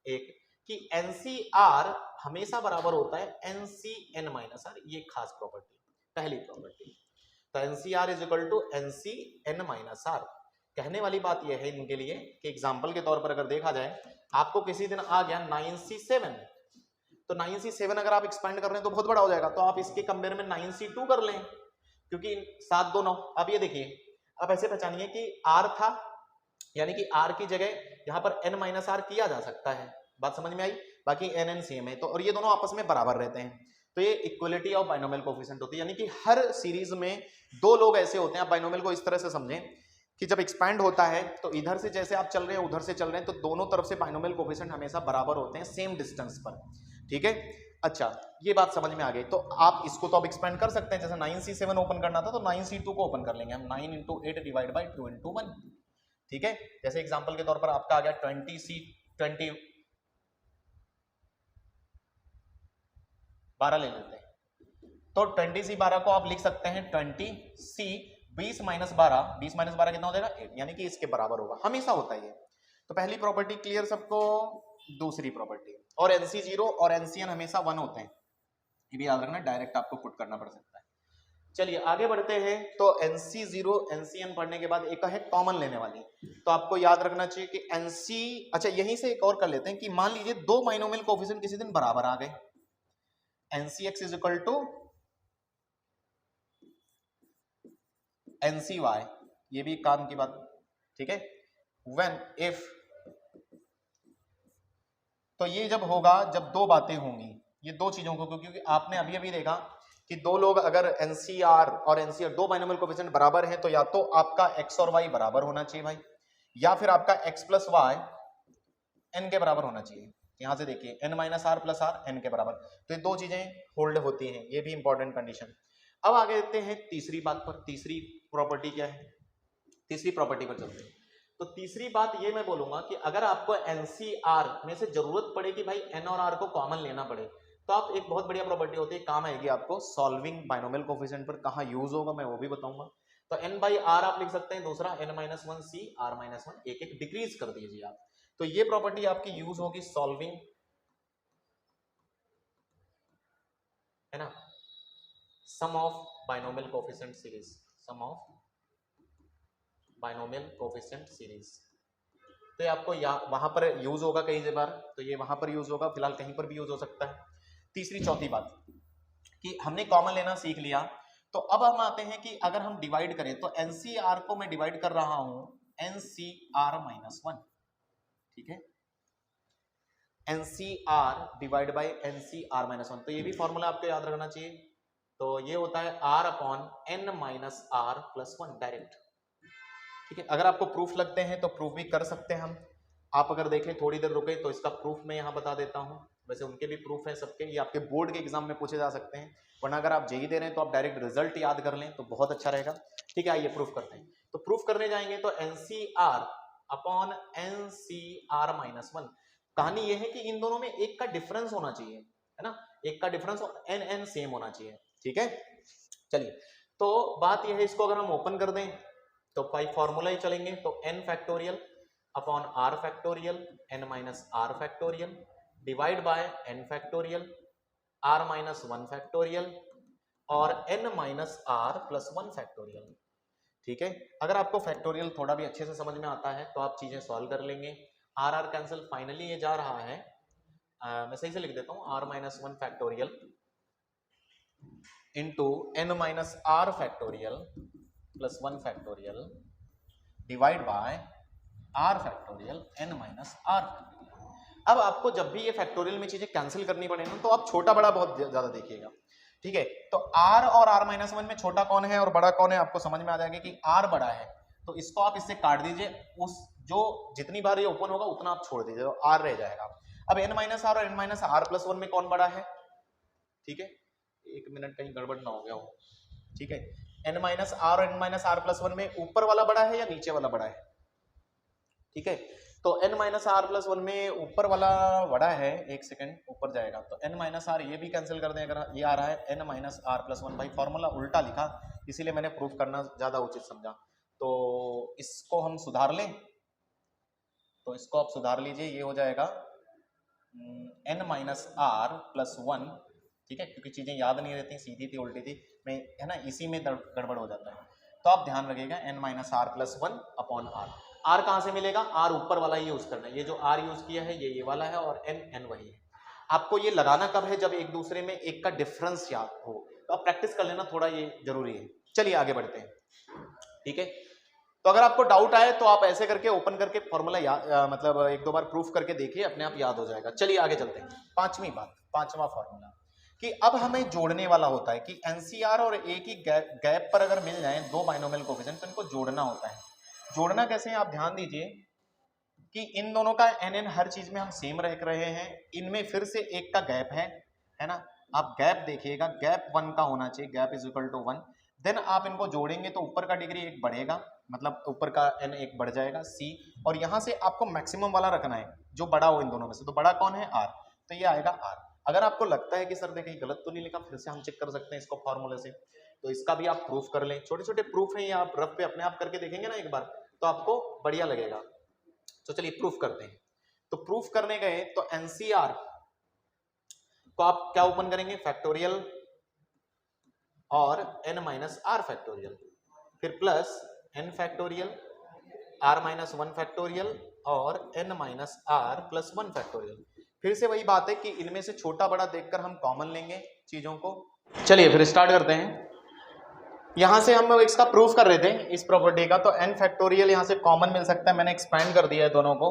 एक कि NCR हमेशा बराबर होता है NCN माइनस R, ये खास प्रॉपर्टी, पहली प्रॉपर्टी। तो NCR is equal to NCN minus R। कहने वाली बात यह है इनके लिए कि एग्जाम्पल के तौर पर अगर देखा जाए, आपको किसी दिन आ गया 9C7, तो 9C7 अगर आप एक्सपेंड कर रहे हैं तो बहुत बड़ा हो जाएगा, तो आप इसके कंपेयर में 9C2 कर लें, क्योंकि 7 2 9। अब ये देखिए, आप ऐसे पहचानिए कि R था, यानी कि R की जगह यहाँ पर N माइनस R किया जा सकता है, बात समझ में आई। बाकी NN सेम है, तो और ये दोनों आपस में बराबर रहते हैं, तो ये इक्वलिटी ऑफ बाइनोमियल कोफिशिएंट होती है। यानी कि हर सीरीज में दो लोग ऐसे होते हैं, आप बाइनोमियल को इस तरह से समझें कि जब एक्सपैंड होता है तो इधर से जैसे आप चल रहे हैं उधर से चल रहे हैं, तो दोनों तरफ से बाइनोमियल कोफिशिएंट हमेशा बराबर होते हैं सेम डिस्टेंस पर, ठीक है। अच्छा, ये बात समझ में आ गई। तो आप इसको तो अब एक्सपेंड कर सकते हैं, जैसे 9C7 ओपन करना था तो 9C2 को ओपन कर लेंगे हम, 9 इंटू 8 डिवाइड बाई 2 इंटू 1, ठीक है। जैसे एग्जाम्पल के तौर पर आपका आ गया 20C20 12 ले लेते हैं, तो 20C12 को आप लिख सकते हैं 20C 20 माइनस 12, 20 माइनस 12 कितना हो जाएगा 8, यानी कि इसके बराबर होगा, हमेशा होता है ये। तो पहली प्रॉपर्टी क्लियर सबको। दूसरी प्रॉपर्टी, और NC0 और NCN हमेशा 1 होते हैं, ये भी याद रखना, डायरेक्ट आपको पुट करना पड़ सकता है। चलिए आगे बढ़ते हैं। तो NC0 NCN पढ़ने के बाद एक है कॉमन लेने वाली, तो आपको याद रखना चाहिए कि NC, अच्छा यहीं से एक और कर लेते हैं कि मान लीजिए दो बाइनोमियल कोफिशिएंट किसी दिन बराबर आ गए, NCX is equal to NCY, ये भी काम की बात, ठीक है। व्हेन इफ, तो ये जब होगा जब दो बातें होंगी, ये दो चीजों को, क्योंकि आपने अभी अभी देखा कि दो लोग अगर NCR और NCR दो बाइनोमियल कोफिशिएंट बराबर हैं, तो या तो आपका x और y बराबर होना चाहिए भाई, या फिर आपका x प्लस y n के बराबर होना चाहिए। यहां से देखिए n minus r plus r n के बराबर, तो ये दो चीजें होल्ड होती हैं, ये भी इंपॉर्टेंट कंडीशन। अब आगे देखते हैं तीसरी बात पर, तीसरी प्रॉपर्टी क्या है, तीसरी प्रॉपर्टी पर चलते हैं। तो तीसरी बात ये मैं बोलूंगा कि अगर आपको NCR में से जरूरत पड़े कि भाई n और r को कॉमन लेना पड़े, तो आप एक बहुत बढ़िया प्रॉपर्टी होती है, काम आएगी आपको सॉल्विंग बाइनोमियल कोफिशिएंट पर, कहां यूज होगा मैं वो भी बताऊंगा। तो n बाई आर आप लिख सकते हैं, दूसरा n minus 1 C r minus 1, एक एक डिक्रीज कर दीजिए आप, तो ये प्रॉपर्टी आपकी यूज होगी सॉल्विंग, है ना, sum of binomial coefficient series, sum of binomial coefficient series. तो ये आपको वहां पर यूज होगा कई बार, तो ये वहां पर यूज होगा, फिलहाल कहीं पर भी यूज हो सकता है। तीसरी चौथी बात कि हमने कॉमन लेना सीख लिया, तो अब हम आते हैं कि अगर हम डिवाइड करें, तो NCR को मैं डिवाइड कर रहा हूं NCR माइनस 1, ठीक है, NCR divide by NCR minus 1, तो ये भी फॉर्मूला आपको याद रखना चाहिए। तो ये होता है R upon N minus R plus 1 direct, ठीक है। अगर आपको प्रूफ लगते हैं तो प्रूफ भी कर सकते हैं हम, आप अगर देखें थोड़ी देर रुके तो इसका प्रूफ मैं यहाँ बता देता हूँ, वैसे उनके भी प्रूफ है सबके, ये आपके बोर्ड के एग्जाम में पूछे जा सकते हैं, वरना अगर आप जेई दे रहे हैं तो आप डायरेक्ट रिजल्ट याद कर लें तो बहुत अच्छा रहेगा, ठीक है। आइए प्रूफ करते हैं। तो प्रूफ करने जाएंगे तो NCR अपॉन NCR माइनस 1, कहानी यह है कि इन दोनों में एक का डिफरेंस होना चाहिए, है ना, एक का डिफरेंस और NN सेम होना चाहिए, ठीक है। चलिए, तो बात यह है, इसको अगर हम ओपन कर दें तो भाई फॉर्मूला ही चलेंगे, तो n factorial upon r factorial n minus r factorial divide bye n factorial r minus 1 factorial और n minus r plus 1 factorial, ठीक है। अगर आपको फैक्टोरियल थोड़ा भी अच्छे से समझ में आता है तो आप चीजें सॉल्व कर लेंगे। r कैंसिल, फाइनली ये जा रहा है, मैं सही से लिख देता हूँ, r minus 1 factorial into n minus r factorial plus 1 factorial divide by r factorial n minus r. अब आपको जब भी ये फैक्टोरियल में चीजें कैंसिल करनी पड़े ना, तो आप छोटा बड़ा बहुत ज्यादा देखिएगा, ठीक है। तो r और r माइनस वन में छोटा कौन है और बड़ा कौन है आपको समझ में आ जाएगा कि r बड़ा है, तो इसको आप इससे काट दीजिए, उस जो जितनी बार ये ओपन होगा उतना आप छोड़ दीजिए, तो r रह जाएगा। अब n माइनस आर और n minus r plus one में कौन बड़ा है, ठीक है, एक मिनट कहीं गड़बड़ ना हो गया हो, ठीक है। n माइनस आर और n minus r plus one में ऊपर वाला बड़ा है या नीचे वाला बड़ा है, ठीक है। तो n minus r plus one में ऊपर वाला बड़ा है, एक सेकंड ऊपर जाएगा, तो n माइनस आर ये भी कैंसिल कर दें, अगर ये आ रहा है n minus r plus one, भाई फॉर्मूला उल्टा लिखा इसीलिए मैंने प्रूफ करना ज्यादा उचित समझा, तो इसको हम सुधार लें, तो इसको आप सुधार लीजिए, ये हो जाएगा n minus r plus one, ठीक है, क्योंकि चीजें याद नहीं रहती, सीधी थी उल्टी थी, मैं है ना, इसी में गड़बड़ हो जाता है, तो आप ध्यान रखिएगा n minus r plus one upon r. R कहाँ से मिलेगा, आर ऊपर वाला ही यूज करना है, ये जो आर यूज किया है ये वाला है, और n वही है। आपको ये लगाना कब है, जब एक दूसरे में एक का डिफरेंस याद हो, तो आप प्रैक्टिस कर लेना, थोड़ा ये जरूरी है। चलिए आगे बढ़ते हैं, ठीक है। तो अगर आपको डाउट आए तो आप ऐसे करके ओपन करके फॉर्मूला मतलब एक दो बार प्रूफ करके देखिए, अपने आप याद हो जाएगा। चलिए आगे चलते हैं, पांचवी बात, पांचवा फॉर्मूला, कि अब हमें जोड़ने वाला होता है कि एनसीआर और ए की गैप पर अगर मिल जाए दो बाइनोमियल कोएफिशिएंट, तो इनको जोड़ना होता है। जोड़ना कैसे है, आप ध्यान दीजिए कि इन दोनों का एन हर चीज में हम सेम रख रहे हैं, इनमें फिर से एक का गैप है ना, आप गैप देखिएगा, गैप वन का होना चाहिए, gap is equal to one. Then आप इनको जोड़ेंगे तो ऊपर का डिग्री एक बढ़ेगा, मतलब ऊपर का एन एक बढ़ जाएगा सी, और यहां से आपको मैक्सिमम वाला रखना है जो बड़ा हो इन दोनों में से, तो बड़ा कौन है आर, तो ये आएगा आर। अगर आपको लगता है कि सर देखिए गलत तो नहीं लिखा, फिर से हम चेक कर सकते हैं इसको फॉर्मूले से, तो इसका भी आप प्रूफ कर लें, छोटे छोटे प्रूफ हैं ये, आप रफ पे अपने आप करके देखेंगे ना एक बार, तो आपको बढ़िया लगेगा। तो चलिए प्रूफ करते हैं। तो प्रूफ करने गए तो एनसीआर को आप क्या ओपन करेंगे, फैक्टोरियल और n माइनस आर फैक्टोरियल, फिर plus n factorial, r minus one factorial और n minus r plus one factorial. फिर से वही बात है कि इनमें से छोटा बड़ा देखकर हम कॉमन लेंगे चीजों को। चलिए फिर स्टार्ट करते हैं। यहां से हम इसका प्रूफ कर रहे थे इस प्रॉपर्टी का, तो n फैक्टोरियल यहां से कॉमन मिल सकता है, मैंने एक्सपैंड कर दिया है दोनों को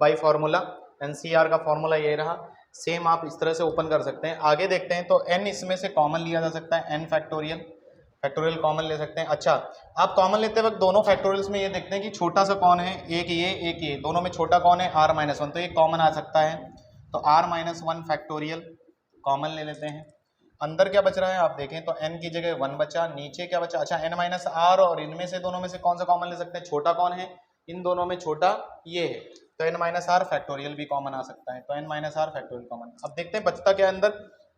बाय फार्मूला, एनसीआर का फॉर्मूला ये रहा, सेम आप इस तरह से ओपन कर सकते हैं। आगे देखते हैं, तो n इसमें से कॉमन लिया जा सकता है, n फैक्टोरियल, फैक्टोरियल कॉमन ले सकते हैं। अच्छा, आप कॉमन लेते वक्त दोनों फैक्टोरियल्स में ये देखते हैं कि छोटा सा कौन है, एक ये, दोनों में छोटा कौन है, r माइनस वन, तो ये कॉमन आ सकता है, तो r minus one factorial common ले लेते हैं। अंदर क्या बच रहा है आप देखें तो n की जगह वन बचा, नीचे क्या बचा, अच्छा n माइनस आर, और इनमें से दोनों में से कौन सा कॉमन ले सकते हैं, छोटा कौन है, इन दोनों में छोटा ये है, तो n माइनस आर फैक्टोरियल भी कॉमन आ सकता है, तो n minus r factorial common. अब देखते हैं बचता क्या अंदर,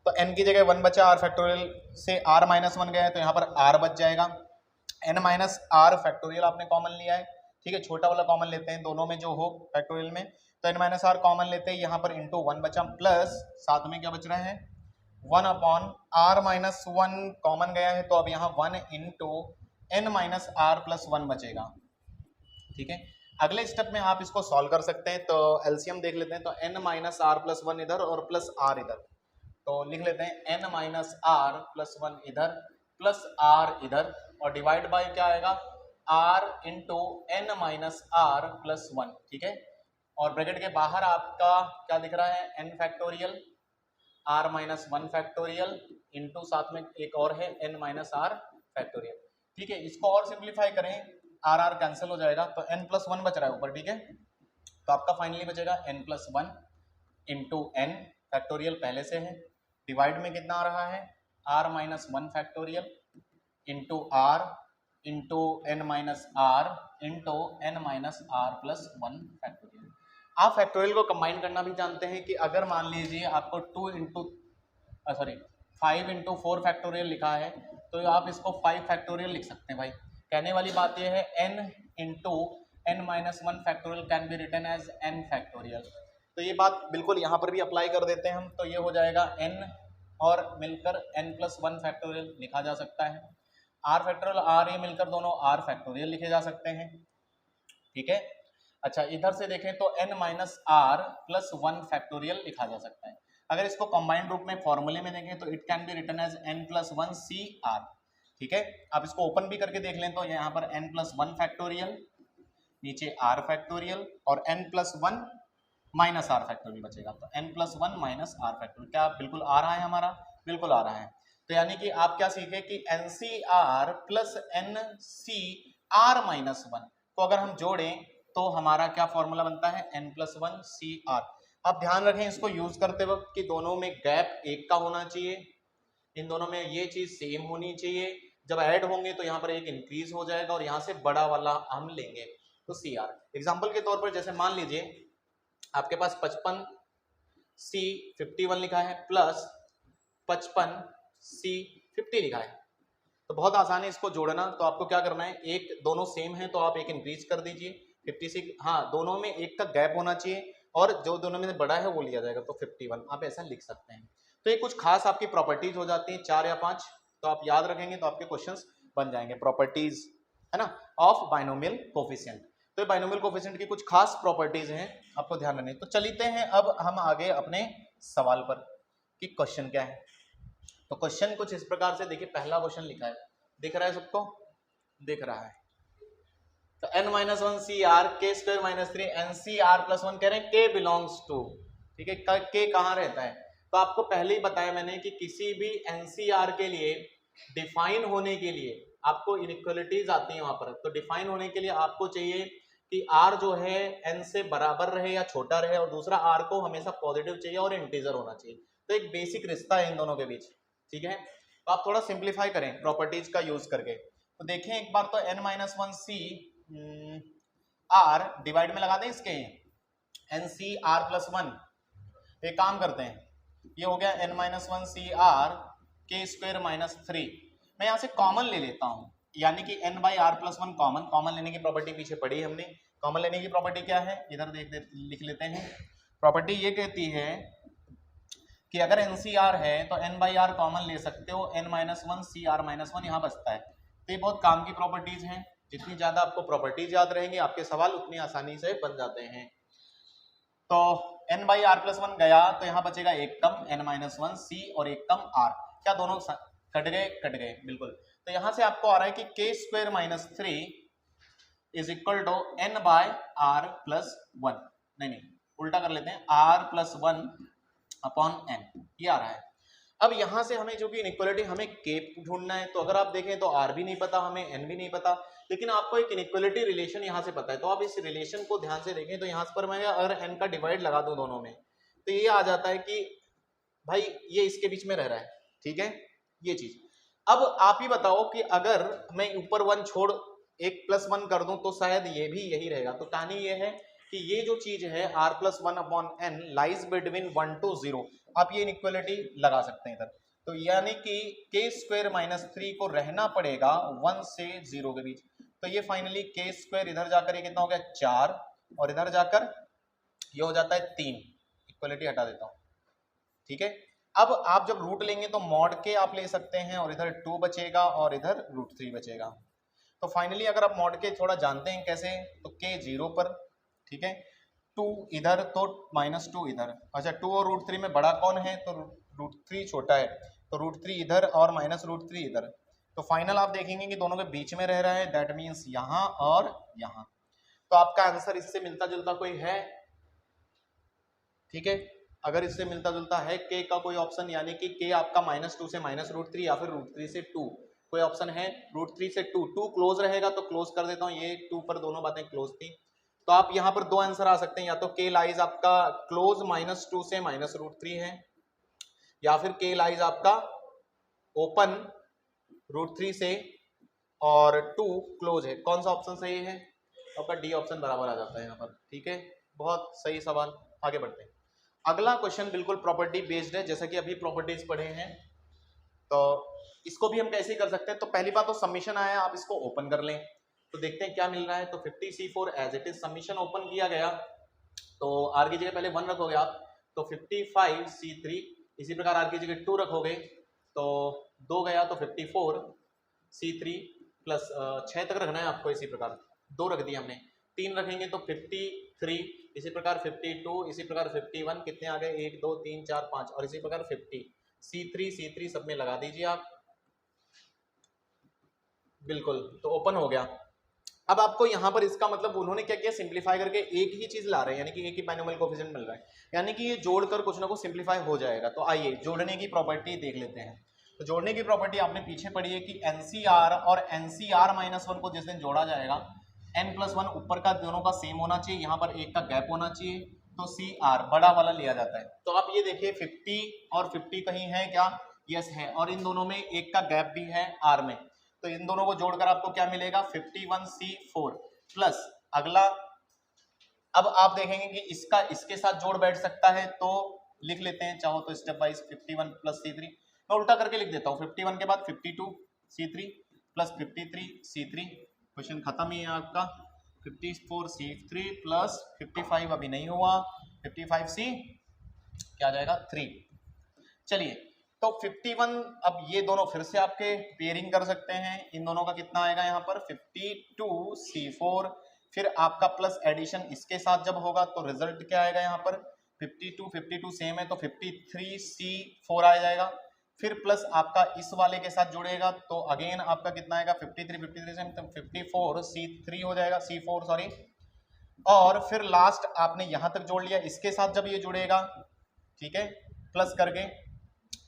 तो n की जगह वन बचा, r फैक्टोरियल से r माइनस वन गया है, तो यहाँ पर r बच जाएगा, n माइनस आर फैक्टोरियल आपने कॉमन लिया है, ठीक है, छोटा वाला कॉमन लेते हैं दोनों में जो हो फैक्टोरियल में, तो n माइनस आर कॉमन लेते हैं, यहाँ पर इंटू वन बचा, प्लस साथ में क्या बच रहा है, one upon r minus one common गया है, तो अब यहाँ one into n minus r plus one बचेगा, ठीक है। अगले स्टेप में आप इसको सॉल्व कर सकते हैं, तो एलसीएम देख लेते हैं, तो n minus r plus one इधर और प्लस आर इधर, तो लिख लेते हैं n minus r plus one इधर प्लस आर इधर, और डिवाइड बाय क्या आएगा, r into n minus r plus one, ठीक है। और ब्रैकेट के बाहर आपका क्या दिख रहा है, n factorial r minus one factorial into साथ में एक और है एन माइनस आर फैक्टोरियल, ठीक है। इसको और सिंप्लीफाई करें, आर आर कैंसिल हो जाएगा, तो एन प्लस वन बच रहा है ऊपर, ठीक है, तो आपका फाइनली बचेगा n plus one into n factorial पहले से है, डिवाइड में कितना आ रहा है, r minus one factorial into r into n minus r into n minus r plus one factorial. आप फैक्टोरियल को कंबाइन करना भी जानते हैं कि अगर मान लीजिए आपको 5 इंटू 4 फैक्टोरियल लिखा है, तो आप इसको 5 फैक्टोरियल लिख सकते हैं भाई। कहने वाली बात यह है n into n minus one factorial can be written as n factorial, तो ये बात बिल्कुल यहाँ पर भी अप्लाई कर देते हैं हम, तो ये हो जाएगा n और मिलकर n प्लस वन फैक्टोरियल लिखा जा सकता है, r फैक्टोरियल r ये मिलकर दोनों r फैक्टोरियल लिखे जा सकते हैं, ठीक है। अच्छा, इधर से देखें तो n minus r plus one factorial लिखा जा सकता है। अगर इसको कंबाइंड रूप में फॉर्मूले में देखें तो it can be written as n plus one C r, ठीक है। आप इसको ओपन भी करके देख लें तो यहाँ पर n प्लस वन फैक्टोरियल नीचे आर फैक्टोरियल और n+1 माइनस आर फैक्टोरियल बचेगा। तो n+1 माइनस आर फैक्टोरियल क्या बिल्कुल आ रहा है हमारा? बिल्कुल आ रहा है। तो यानी कि आप क्या सीखे कि NCR प्लस NCR-1 को अगर हम जोड़ें तो हमारा क्या फॉर्मूला बनता है? n+1 CR। अब ध्यान रखें इसको यूज करते वक्त कि दोनों में गैप एक का होना चाहिए, इन दोनों में ये चीज सेम होनी चाहिए। जब ऐड होंगे तो यहाँ पर एक इंक्रीज हो जाएगा और यहाँ से बड़ा वाला हम लेंगे तो CR। एग्जाम्पल के तौर पर जैसे मान लीजिए आपके पास 55C51 लिखा है प्लस 55C50 लिखा है, तो बहुत आसान है इसको जोड़ना। तो आपको क्या करना है, एक दोनों सेम है तो आप एक इंक्रीज कर दीजिए 56, हाँ दोनों में एक का गैप होना चाहिए और जो दोनों में बड़ा है वो लिया जाएगा तो 51, आप ऐसा लिख सकते हैं। तो ये कुछ खास आपकी प्रॉपर्टीज हो जाती हैं 4 या 5, तो आप याद रखेंगे तो आपके क्वेश्चंस बन जाएंगे। प्रॉपर्टीज है ना ऑफ बाइनोमियल कोफिशिएंट, तो बाइनोमियल कोफिशिएंट की कुछ खास प्रॉपर्टीज हैं, आपको ध्यान रखनी है। तो चलते हैं अब हम आगे अपने सवाल पर कि क्वेश्चन क्या है। तो क्वेश्चन कुछ इस प्रकार से देखिए, पहला क्वेश्चन लिखा है, दिख रहा है सबको? दिख रहा है। तो n-1 CR K² - 3 NCR+1 कह रहे हैं K बिलोंग्स टू, ठीक है, K कहाँ रहता है? तो आपको पहले ही बताया मैंने कि किसी भी NCR के लिए डिफाइन होने के लिए आपको इनइक्वालिटीज आती है वहां पर। तो डिफाइन होने के लिए आपको चाहिए कि R जो है N से बराबर रहे या छोटा रहे, और दूसरा R को हमेशा पॉजिटिव चाहिए और इंटीजर होना चाहिए। तो एक बेसिक रिश्ता है इन दोनों के बीच, ठीक है। तो आप थोड़ा सिंप्लीफाई करें प्रॉपर्टीज का यूज करके। तो देखें एक बार तो n-1 CR डिवाइड में लगा दें इसके NCR+1। एक काम करते हैं, ये हो गया n-1 CR K² - 3। मैं यहाँ से कॉमन ले लेता हूँ, यानी कि n/r+1 कॉमन लेने की प्रॉपर्टी पीछे पढ़ी हमने। कॉमन लेने की प्रॉपर्टी क्या है, इधर लिख लेते हैं। प्रॉपर्टी ये कहती है कि अगर NCR है तो n/r कॉमन ले सकते हो, n-1 CR-1 यहाँ बचता है। तो ये बहुत काम की प्रॉपर्टीज हैं, जितनी ज्यादा आपको प्रॉपर्टीज याद रहेंगी आपके सवाल उतनी आसानी से बन जाते हैं। तो n/r+1 गया तो यहाँ बचेगा एक कम n-1 C और एक कम R, क्या दोनों कट गए? कट गए बिल्कुल। तो यहाँ से आपको आ रहा है कि K² - 3 is equal to n/r+1, नहीं उल्टा कर लेते हैं, r+1 अपॉन n, ये आ रहा है। अब यहां से हमें जो कि इनइक्वालिटी, हमें k ढूंढना है। तो अगर आप देखें तो r भी नहीं पता हमें, n भी नहीं पता, लेकिन आपको एक इनइक्वालिटी रिलेशन यहां से पता है। तो आप इस रिलेशन को ध्यान से देखें, तो यहां पर मैं अगर n का डिवाइड लगा दूं दोनों में तो ये आ जाता है कि भाई ये इसके बीच में रह रहा है, ठीक है, ये चीज। अब आप ही बताओ कि अगर मैं ऊपर 1 छोड़ एक +1 कर दूं तो शायद ये भी यही रहेगा। तो कहानी ये है कि ये जो चीज है r+1 upon n lies between 1 to 0, आप ये इनइक्वालिटी लगा सकते हैं इधर। तो यानी कि K² - 3 को रहना पड़ेगा 1 से 0 के बीच। तो ये फाइनली K² इधर जाकर ये कितना हो गया 4, और इधर जाकर ये हो जाता है 3, इक्वालिटी हटा देता हूं, ठीक है। अब आप जब रूट लेंगे तो मॉड के आप ले सकते हैं, और इधर 2 बचेगा और इधर √3 बचेगा। तो फाइनली अगर आप मॉड के थोड़ा जानते हैं कैसे, तो K 0 पर, ठीक है, 2 इधर तो -2 इधर, अच्छा 2 और √3 में बड़ा कौन है, तो √3 छोटा है, तो √3 इधर और -√3 इधर। तो फाइनल आप देखेंगे कि दोनों के बीच में रह रहा है, दैट मीन्स यहाँ और यहाँ। तो आपका आंसर इससे मिलता जुलता कोई है, ठीक है। अगर इससे मिलता जुलता है K का कोई ऑप्शन, यानी कि K आपका -2 से -√3 या फिर √3 से 2, कोई ऑप्शन है √3 से 2 क्लोज रहेगा तो क्लोज कर देता हूँ, ये 2 पर दोनों बातें क्लोज थी। तो आप यहाँ पर दो आंसर आ सकते हैं, या तो K लाइज आपका क्लोज -2 से -√3 है, या फिर K लाइज आपका ओपन √3 से और 2 क्लोज है। कौन सा ऑप्शन सही है? आपका डी ऑप्शन बराबर आ जाता है यहाँ पर, ठीक है, बहुत सही सवाल। आगे बढ़ते हैं। अगला क्वेश्चन बिल्कुल प्रॉपर्टी बेस्ड है, जैसा कि अभी प्रॉपर्टीज पढ़े हैं, तो इसको भी हम कैसे कर सकते हैं। तो पहली बात तो सबमिशन आया, आप इसको ओपन कर लें तो देखते हैं क्या मिल रहा है। तो 50C4 as it is submission open किया गया, तो आर की जगह पहले 1 रखोगे आप, तो 55C3, इसी प्रकार आर की जगह 2 रखोगे तो 2 गया, तो 54C3 प्लस 6 तक रखना है आपको, इसी प्रकार 2 रख दिया हमने, 3 रखेंगे तो 53, इसी प्रकार 52, इसी प्रकार 51, कितने आ गए 1 2 3 4 5, और इसी प्रकार 50, C3 सब में लगा दीजिए आप, बिल्कुल। तो ओपन हो गया। अब आपको यहाँ पर इसका मतलब उन्होंने क्या किया, सिंप्लीफाई करके एक ही चीज ला रहे हैं, यानी कि एक ही बाइनोमियल कोएफिशिएंट मिल रहा है, यानी कि ये जोड़कर कुछ ना कुछ सिंप्लीफाई हो जाएगा। तो आइए जोड़ने की प्रॉपर्टी देख लेते हैं। तो जोड़ने की प्रॉपर्टी आपने पीछे पढ़ी है कि एनसीआर और एनसीआर माइनस वन को जिस दिन जोड़ा जाएगा, n+1 ऊपर का दोनों का सेम होना चाहिए, यहाँ पर एक का गैप होना चाहिए, तो सी आर बड़ा वाला लिया जाता है। तो आप ये देखिए 50 और 50 कहीं है क्या, यस है, और इन दोनों में एक का गैप भी है आर में, तो इन दोनों को जोड़कर आपको क्या मिलेगा 51C4 प्लस अगला। अब आप देखेंगे कि इसका इसके साथ जोड़ बैठ सकता है, तो लिख लेते हैं चाहो तो स्टेप वाइज 51 प्लस C3, मैं उल्टा करके लिख देता हूँ, 51 के बाद 52C3 प्लस 53C3, क्वेश्चन खत्म ही है आपका। 54C3 प्लस 55 अभी नहीं हुआ, 55C क्या आ जाएगा 3। चलिए तो 51, अब ये दोनों फिर से आपके पेयरिंग कर सकते हैं, इन दोनों का कितना आएगा यहाँ पर 52C4, फिर आपका प्लस एडिशन इसके साथ जब होगा तो रिजल्ट क्या आएगा यहाँ पर 52 सेम है तो 53C4 आ जाएगा, फिर प्लस आपका इस वाले के साथ जुड़ेगा तो अगेन आपका कितना आएगा 53 सेम तो 54C3 हो जाएगा, C4 सॉरी, और फिर लास्ट आपने यहां तक जोड़ लिया, इसके साथ जब ये जुड़ेगा ठीक है प्लस करके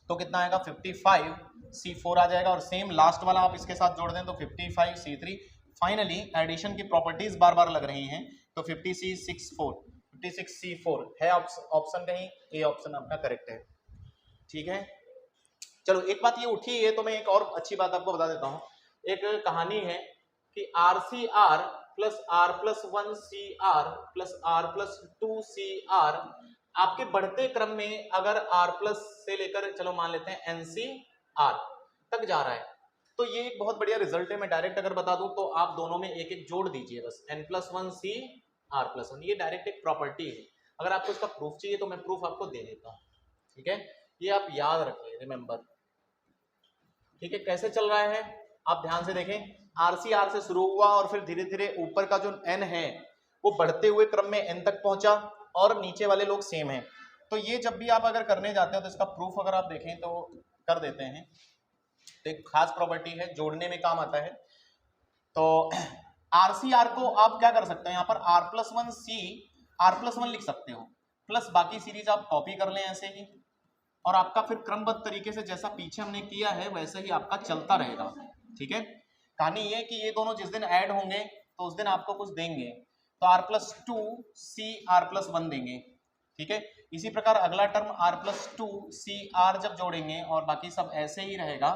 तो कितना आएगा 55C4 आ जाएगा, और सेम लास्ट वाला आप इसके साथ जोड़ दें तो 55C3। फाइनली एडिशन की प्रॉपर्टीज बार बार लग रही हैं, तो 56C4 है ऑप्शन कहीं, ए ऑप्शन आपका करेक्ट है। ठीक है, चलो एक बात ये उठी है तो मैं एक और अच्छी बात आपको बता देता हूँ। एक कहानी है कि RCR plus R+1CR plus R+2CR आपके बढ़ते क्रम में अगर R+ से लेकर चलो मान लेते हैं NCR तक जा रहा है, तो ये एक बहुत बढ़िया रिजल्ट है। मैं डायरेक्ट अगर बता दूं तो आप दोनों में एक एक जोड़ दीजिए बस, N+1C R+1, ये डायरेक्ट एक प्रॉपर्टी है। अगर आपको इसका प्रूफ चाहिए तो मैं प्रूफ आपको दे देता हूँ, ठीक है, ये आप याद रखिए, रिमेंबर। ठीक है, कैसे चल रहा है आप ध्यान से देखें, RCR से शुरू हुआ और फिर धीरे धीरे ऊपर का जो N है वो बढ़ते हुए क्रम में N तक पहुंचा और नीचे वाले लोग सेम हैं। तो ये जब भी आप अगर करने जाते हो तो इसका प्रूफ अगर आप देखें तो कर देते हैं, तो एक खास प्रॉपर्टी है, जोड़ने में काम आता है। तो RCR को आप क्या कर सकते हैं, यहाँ पर R+1C R+1 लिख सकते हो, प्लस बाकी सीरीज आप कॉपी कर लें ऐसे ही, और आपका फिर क्रमबद्ध तरीके से जैसा पीछे हमने किया है वैसे ही आपका चलता रहेगा। ठीक है, कहानी ये कि ये दोनों जिस दिन ऐड होंगे तो उस दिन आपको कुछ देंगे, तो R+2C R+1 देंगे। ठीक है, इसी प्रकार अगला टर्म R+2C R जब जोड़ेंगे और बाकी सब ऐसे ही रहेगा,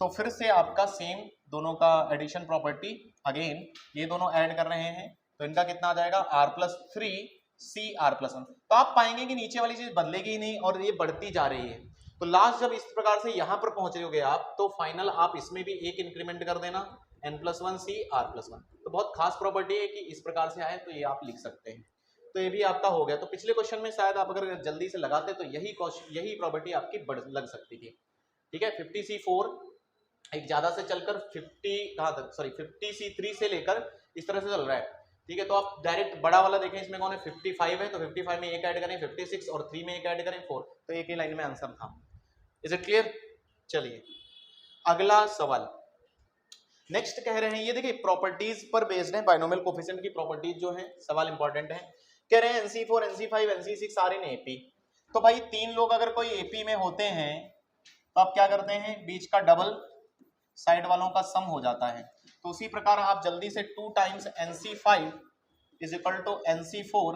तो फिर से आपका सेम दोनों का एडिशन प्रॉपर्टी, अगेन ये दोनों ऐड कर रहे हैं तो इनका कितना आ जाएगा R+3C R+1। तो आप पाएंगे कि नीचे वाली चीज बदलेगी ही नहीं और ये बढ़ती जा रही है। तो लास्ट जब इस प्रकार से यहां पर पहुंचोगे आप, तो फाइनल आप इसमें भी एक इंक्रीमेंट कर देना N+1C R+1। तो बहुत खास प्रॉपर्टी है कि इस प्रकार से आए, तो ये आप लिख सकते हैं। तो ये भी आपका हो गया। तो पिछले क्वेश्चन में शायद आप अगर जल्दी से लगाते तो यही प्रॉपर्टी आपकी बढ़ लग सकती थी। ठीक है, 50C4 एक ज्यादा से चलकर 50C3 से लेकर इस तरह से चल रहा है। ठीक है, तो आप डायरेक्ट बड़ा वाला देखें, इसमें कौन है 55 है, तो 55 में एक ऐड करें 56 और 3 में एक ऐड करें 4, तो एक ही लाइन में आंसर था। Is it clear? चलिए अगला सवाल नेक्स्ट कह रहे हैं, ये देखिए प्रॉपर्टीज पर बेस्ड है, बाइनोमियल कोएफिशिएंट की प्रॉपर्टीज जो है, सवाल इंपॉर्टेंट है। कह रहे हैं NC4 NC5 NC6 are in AP। तो भाई 3 लोग अगर कोई AP में होते हैं तो आप क्या करते हैं, बीच का डबल साइड वालों का सम हो जाता है। तो उसी प्रकार आप जल्दी से 2 times NC5 is equal to NC4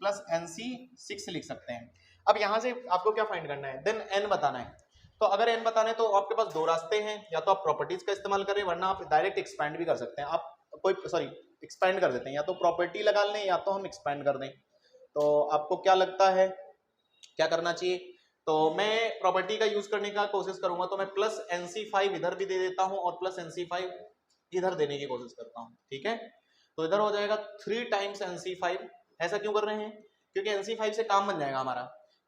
plus NC6 लिख सकते हैं। अब यहां से आपको क्या फाइंड करना है, देन n बताना है। तो अगर n बताना है तो आपके पास दो रास्ते हैं, या तो आप प्रॉपर्टीज का इस्तेमाल करें, वरना आप डायरेक्ट एक्सपैंड भी कर सकते हैं। आप एक्सपैंड कर देते हैं, या तो प्रॉपर्टी लगा लें या तो हम एक्सपैंड कर दें। तो आपको क्या लगता है क्या करना चाहिए? तो मैं प्रॉपर्टी का यूज करने का कोशिश करूंगा, तो मैं प्लस NC5 इधर भी दे देता हूं और प्लस NC5 इधर देने की कोशिश करता हूं। ठीक है, तो इधर हो जाएगा 3 टाइम्स NC5। ऐसा क्यों कर रहे हैं? क्योंकि NC5 से काम बन जाएगा हमारा,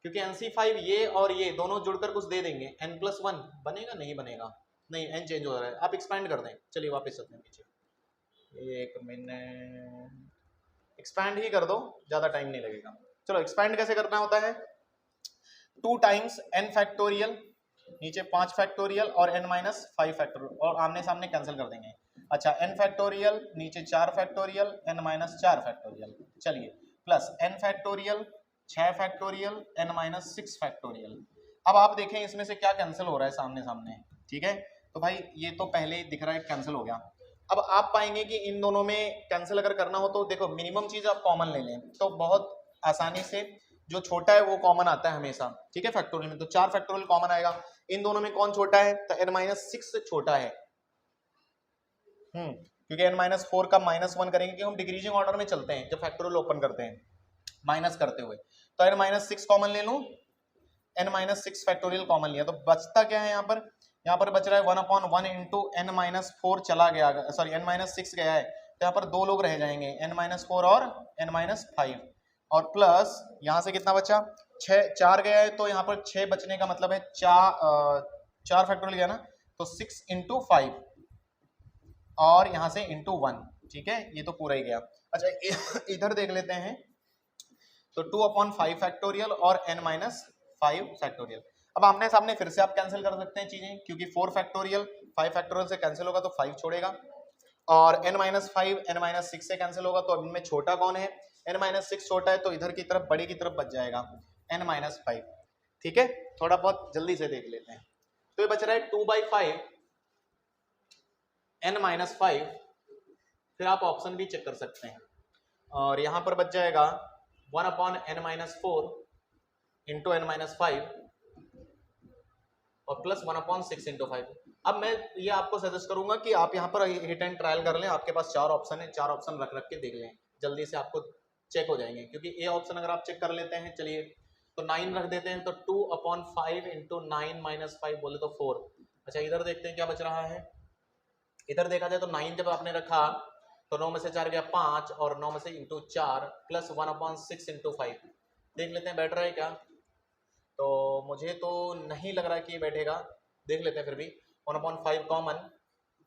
क्योंकि NC5 ये और ये दोनों जुड़कर कुछ दे देंगे, N+1 बनेगा, नहीं बनेगा, नहीं n चेंज हो रहा है, आप एक्सपैंड कर दें। चलिए वापस चलते हैं पीछे, एक मिनट एक्सपैंड ही कर दो, ज्यादा टाइम नहीं लगेगा। चलो एक्सपैंड कैसे करना होता है, 2 टाइम्स n फैक्टोरियल, नीचे 5 फैक्टोरियल और n-5 फैक्टोरियल, और आमने सामने कैंसिल कर देंगे। अच्छा n फैक्टोरियल, नीचे 4 फैक्टोरियल, n माइनस 4 फैक्टोरियल, चलिए plus n factorial, 6 factorial, n minus 6 factorial. अब आप देखें इसमें से क्या कैंसिल हो रहा है सामने सामने, ठीक है, तो भाई ये तो पहले ही दिख रहा है कैंसिल हो गया। अब आप पाएंगे कि इन दोनों में कैंसिल अगर करना हो तो देखो मिनिमम चीज आप कॉमन ले लें तो बहुत आसानी से जो छोटा है वो कॉमन आता है हमेशा, ठीक है, फैक्टोरियल में तो 4 फैक्टोरियल कॉमन आएगा। इन दोनों में कौन छोटा है, तो n माइनस 6 से छोटा है, क्योंकि n माइनस 4 का माइनस 1 करेंगे कि हम डिक्रीजिंग ऑर्डर में चलते हैं जब फैक्टोरियल ओपन करते हैं माइनस करते हुए, तो n माइनस 6 कॉमन ले लूं, n माइनस 6 फैक्टोरियल कॉमन लिया तो बचता क्या है यहाँ पर बच रहा है 1/1 इंटू n माइनस 4 चला गया, सॉरी n माइनस 6 गया है, तो यहाँ पर दो लोग रह जाएंगे n माइनस 4 और n माइनस 5, और प्लस यहाँ से कितना बचा 6, 4 गया है तो यहाँ पर 6 बचने का मतलब है 4 फैक्टोरियल गया ना, तो 6 इंटू 5 और यहाँ से इंटू 1, ठीक है, ये तो पूरा ही गया। अच्छा इधर देख लेते हैं, तो 2/5 फैक्टोरियल और n माइनस 5 फैक्टोरियल। अब आमने सामने फिर से आप कैंसिल कर सकते हैं चीजें, क्योंकि 4 फैक्टोरियल 5 फैक्टोरियल से कैंसिल होगा तो 5 छोड़ेगा, और n माइनस 5 n माइनस 6 से कैंसिल होगा, तो इनमें छोटा कौन है, n माइनस 6 छोटा है, तो इधर की तरफ बड़ी की तरफ बच जाएगा n माइनस 5, ठीक है। थोड़ा बहुत जल्दी से देख लेते हैं, तो ये बच रहा है 2/5 n माइनस 5, फिर आप ऑप्शन भी चेक कर सकते हैं, और यहां पर बच जाएगा 1/n minus 4 into n minus 5 और प्लस 1/6 इंटू 5। अब मैं ये आपको सजेस्ट करूंगा कि आप यहाँ पर हिट एंड ट्रायल कर लें, आपके पास 4 ऑप्शन है, 4 ऑप्शन रख रख के देख लें, जल्दी से आपको चेक हो जाएंगे, क्योंकि ए ऑप्शन अगर आप चेक कर लेते हैं, चलिए तो 9 रख देते हैं, तो 2/5 इंटू 9 माइनस 5 बोले तो 4। अच्छा इधर देखते हैं क्या बच रहा है, इधर देखा जाए तो 9 जब आपने रखा तो 9 में से 4 गया 5 और 9 में से इंटू 4 प्लस 1/6 इंटू 5, देख लेते हैं बैठ रहा है क्या, तो मुझे तो नहीं लग रहा है कि ये बैठेगा, देख लेते हैं फिर भी। 1/5 कॉमन,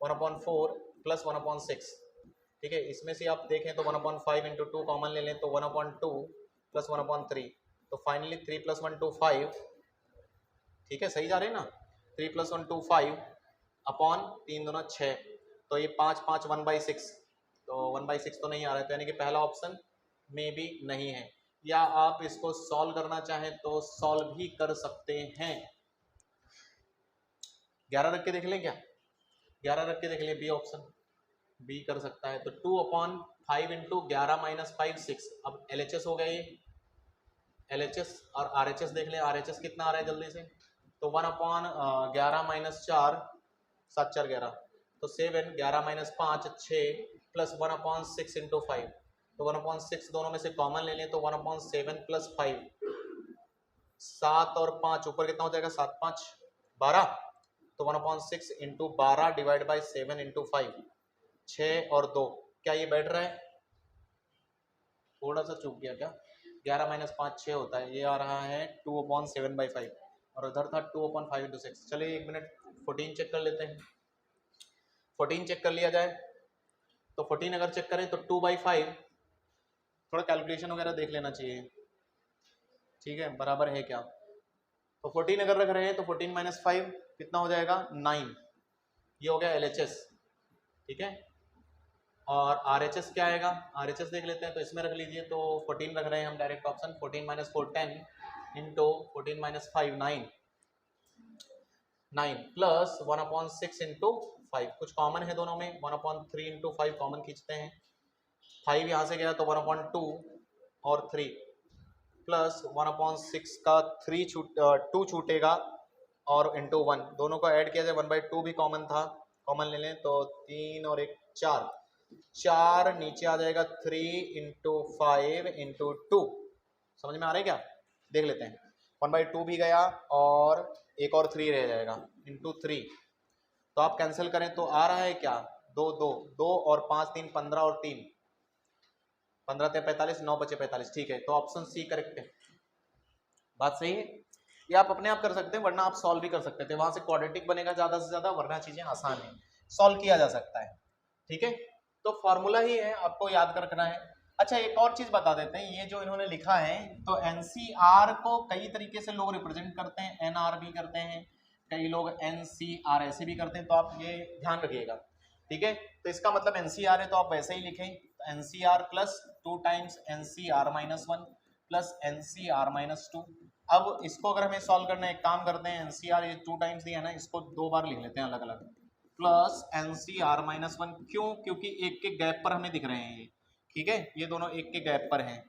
1/4 प्लस 1/6, ठीक है, इसमें से आप देखें तो 1/5 इंटू 2 कॉमन ले लें तो 1/2 प्लस 1/3, तो फाइनली 3 प्लस 1 2 5, ठीक है, सही जा रहे हैं ना, 3 प्लस 1 2 5 अपॉन 3 दूना 6, तो ये 5 5 1/6, तो 1/6 तो नहीं आ रहा है, तो यानी कि पहला ऑप्शन में भी नहीं है, या आप इसको सॉल्व करना चाहें तो सॉल्व भी कर सकते हैं। 11 रख के देख लें क्या, 11 रख के देख लें, बी ऑप्शन बी कर सकता है, तो 2/5 इंटू 11 माइनस 5 6, अब LHS हो गया ये, LHS और RHS देख लें, RHS कितना आ रहा है जल्दी से, तो 1/11 माइनस 4 7 4 11, तो 7, 11 माइनस 5 6 प्लस 1/6 इंटू 5, तो 1/6 दोनों में से कॉमन ले लें तो 1/7 प्लस 5, 7 और 5 ऊपर कितना हो जाएगा, 7 5 12, तो 1/6 इंटू 12 डिवाइड बाई 7 इंटू 5, 6 और 2, क्या ये बैठ रहा है, थोड़ा सा चूक गया क्या, 11 माइनस 5 6 होता है, ये आ रहा है 2/7/5 और उधर था 2/5 इंटू 6। चलिए 1 मिनट 14 चेक कर लेते हैं, 14 चेक कर लिया जाए, तो 14 अगर चेक करें तो 2/5, थोड़ा कैलकुलेशन वगैरह देख लेना चाहिए, ठीक है, बराबर है क्या, तो 14 अगर रख रहे हैं तो 14 माइनस 5 कितना हो जाएगा 9, ये हो गया LHS, ठीक है, और RHS क्या आएगा, RHS देख लेते हैं, तो इसमें रख लीजिए, तो 14 रख रहे हैं हम direct option, 14 minus 4 10 into 14 minus 5 9 plus 1/6 into 5, कुछ कॉमन है दोनों में, 1/3 इंटू 5 कॉमन खींचते हैं, 5 यहाँ से गया तो 1/2 और 3 प्लस 1/6 का 2 छूटेगा और इंटू 1, दोनों को ऐड किया जाए 1/2 भी कॉमन था, कॉमन ले लें तो 3 और 1 4, 4 नीचे आ जाएगा 3 इंटू 5 इंटू 2, समझ में आ रहा है क्या, देख लेते हैं, 1/2 भी गया और एक और 3 रह जाएगा इंटू 3, तो आप कैंसिल करें तो आ रहा है क्या 2 2 2 और 5 3 15 और 3 15 3 45 9 बचे 45, ठीक है, तो ऑप्शन सी करेक्ट है, बात सही है, ये आप अपने आप कर सकते हैं, वरना आप सॉल्व भी कर सकते थे, वहां से क्वाड्रेटिक बनेगा ज्यादा से ज्यादा, वरना चीजें आसान है, सॉल्व किया जा सकता है, ठीक है, तो फॉर्मूला ही है, आपको याद कर रखना है। अच्छा एक और चीज बता देते हैं, ये जो इन्होंने लिखा है, तो NCR को कई तरीके से लोग रिप्रेजेंट करते हैं, NR भी करते हैं, कई लोग NCR ऐसे भी करते हैं, तो आप ये ध्यान रखिएगा, ठीक है, तो इसका मतलब एनसीआर है तो आप वैसे ही लिखें, NCR plus 2 times NCR minus 1 plus NCR minus 2। अब इसको अगर हमें सॉल्व करना है, एक काम करते हैं, एनसीआर ये 2 टाइम्स दिया है ना, इसको 2 बार लिख लेते हैं अलग अलग, प्लस एनसीआर माइनस 1। क्यों? क्योंकि एक के गैप पर हमें दिख रहे हैं ये, ठीक है, ये दोनों एक के गैप पर हैं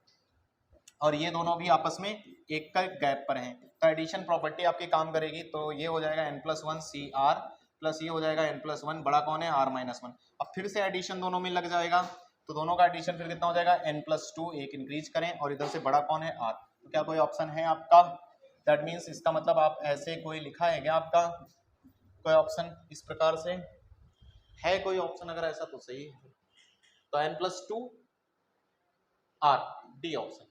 और ये दोनों भी आपस में एक का गैप पर हैं, तो एडिशन प्रॉपर्टी आपकी काम करेगी। तो ये हो जाएगा n+1 सी आर प्लस ये हो जाएगा n+1, बड़ा कौन है r माइनस 1। अब फिर से एडिशन दोनों में लग जाएगा, तो दोनों का एडिशन फिर कितना हो जाएगा n+2, एक इंक्रीज करें और इधर से बड़ा कौन है r। तो क्या कोई ऑप्शन है आपका? दैट मीन्स इसका मतलब आप ऐसे कोई लिखा है क्या आपका कोई ऑप्शन इस प्रकार से है? कोई ऑप्शन अगर ऐसा तो सही है, तो n+2 r डी ऑप्शन,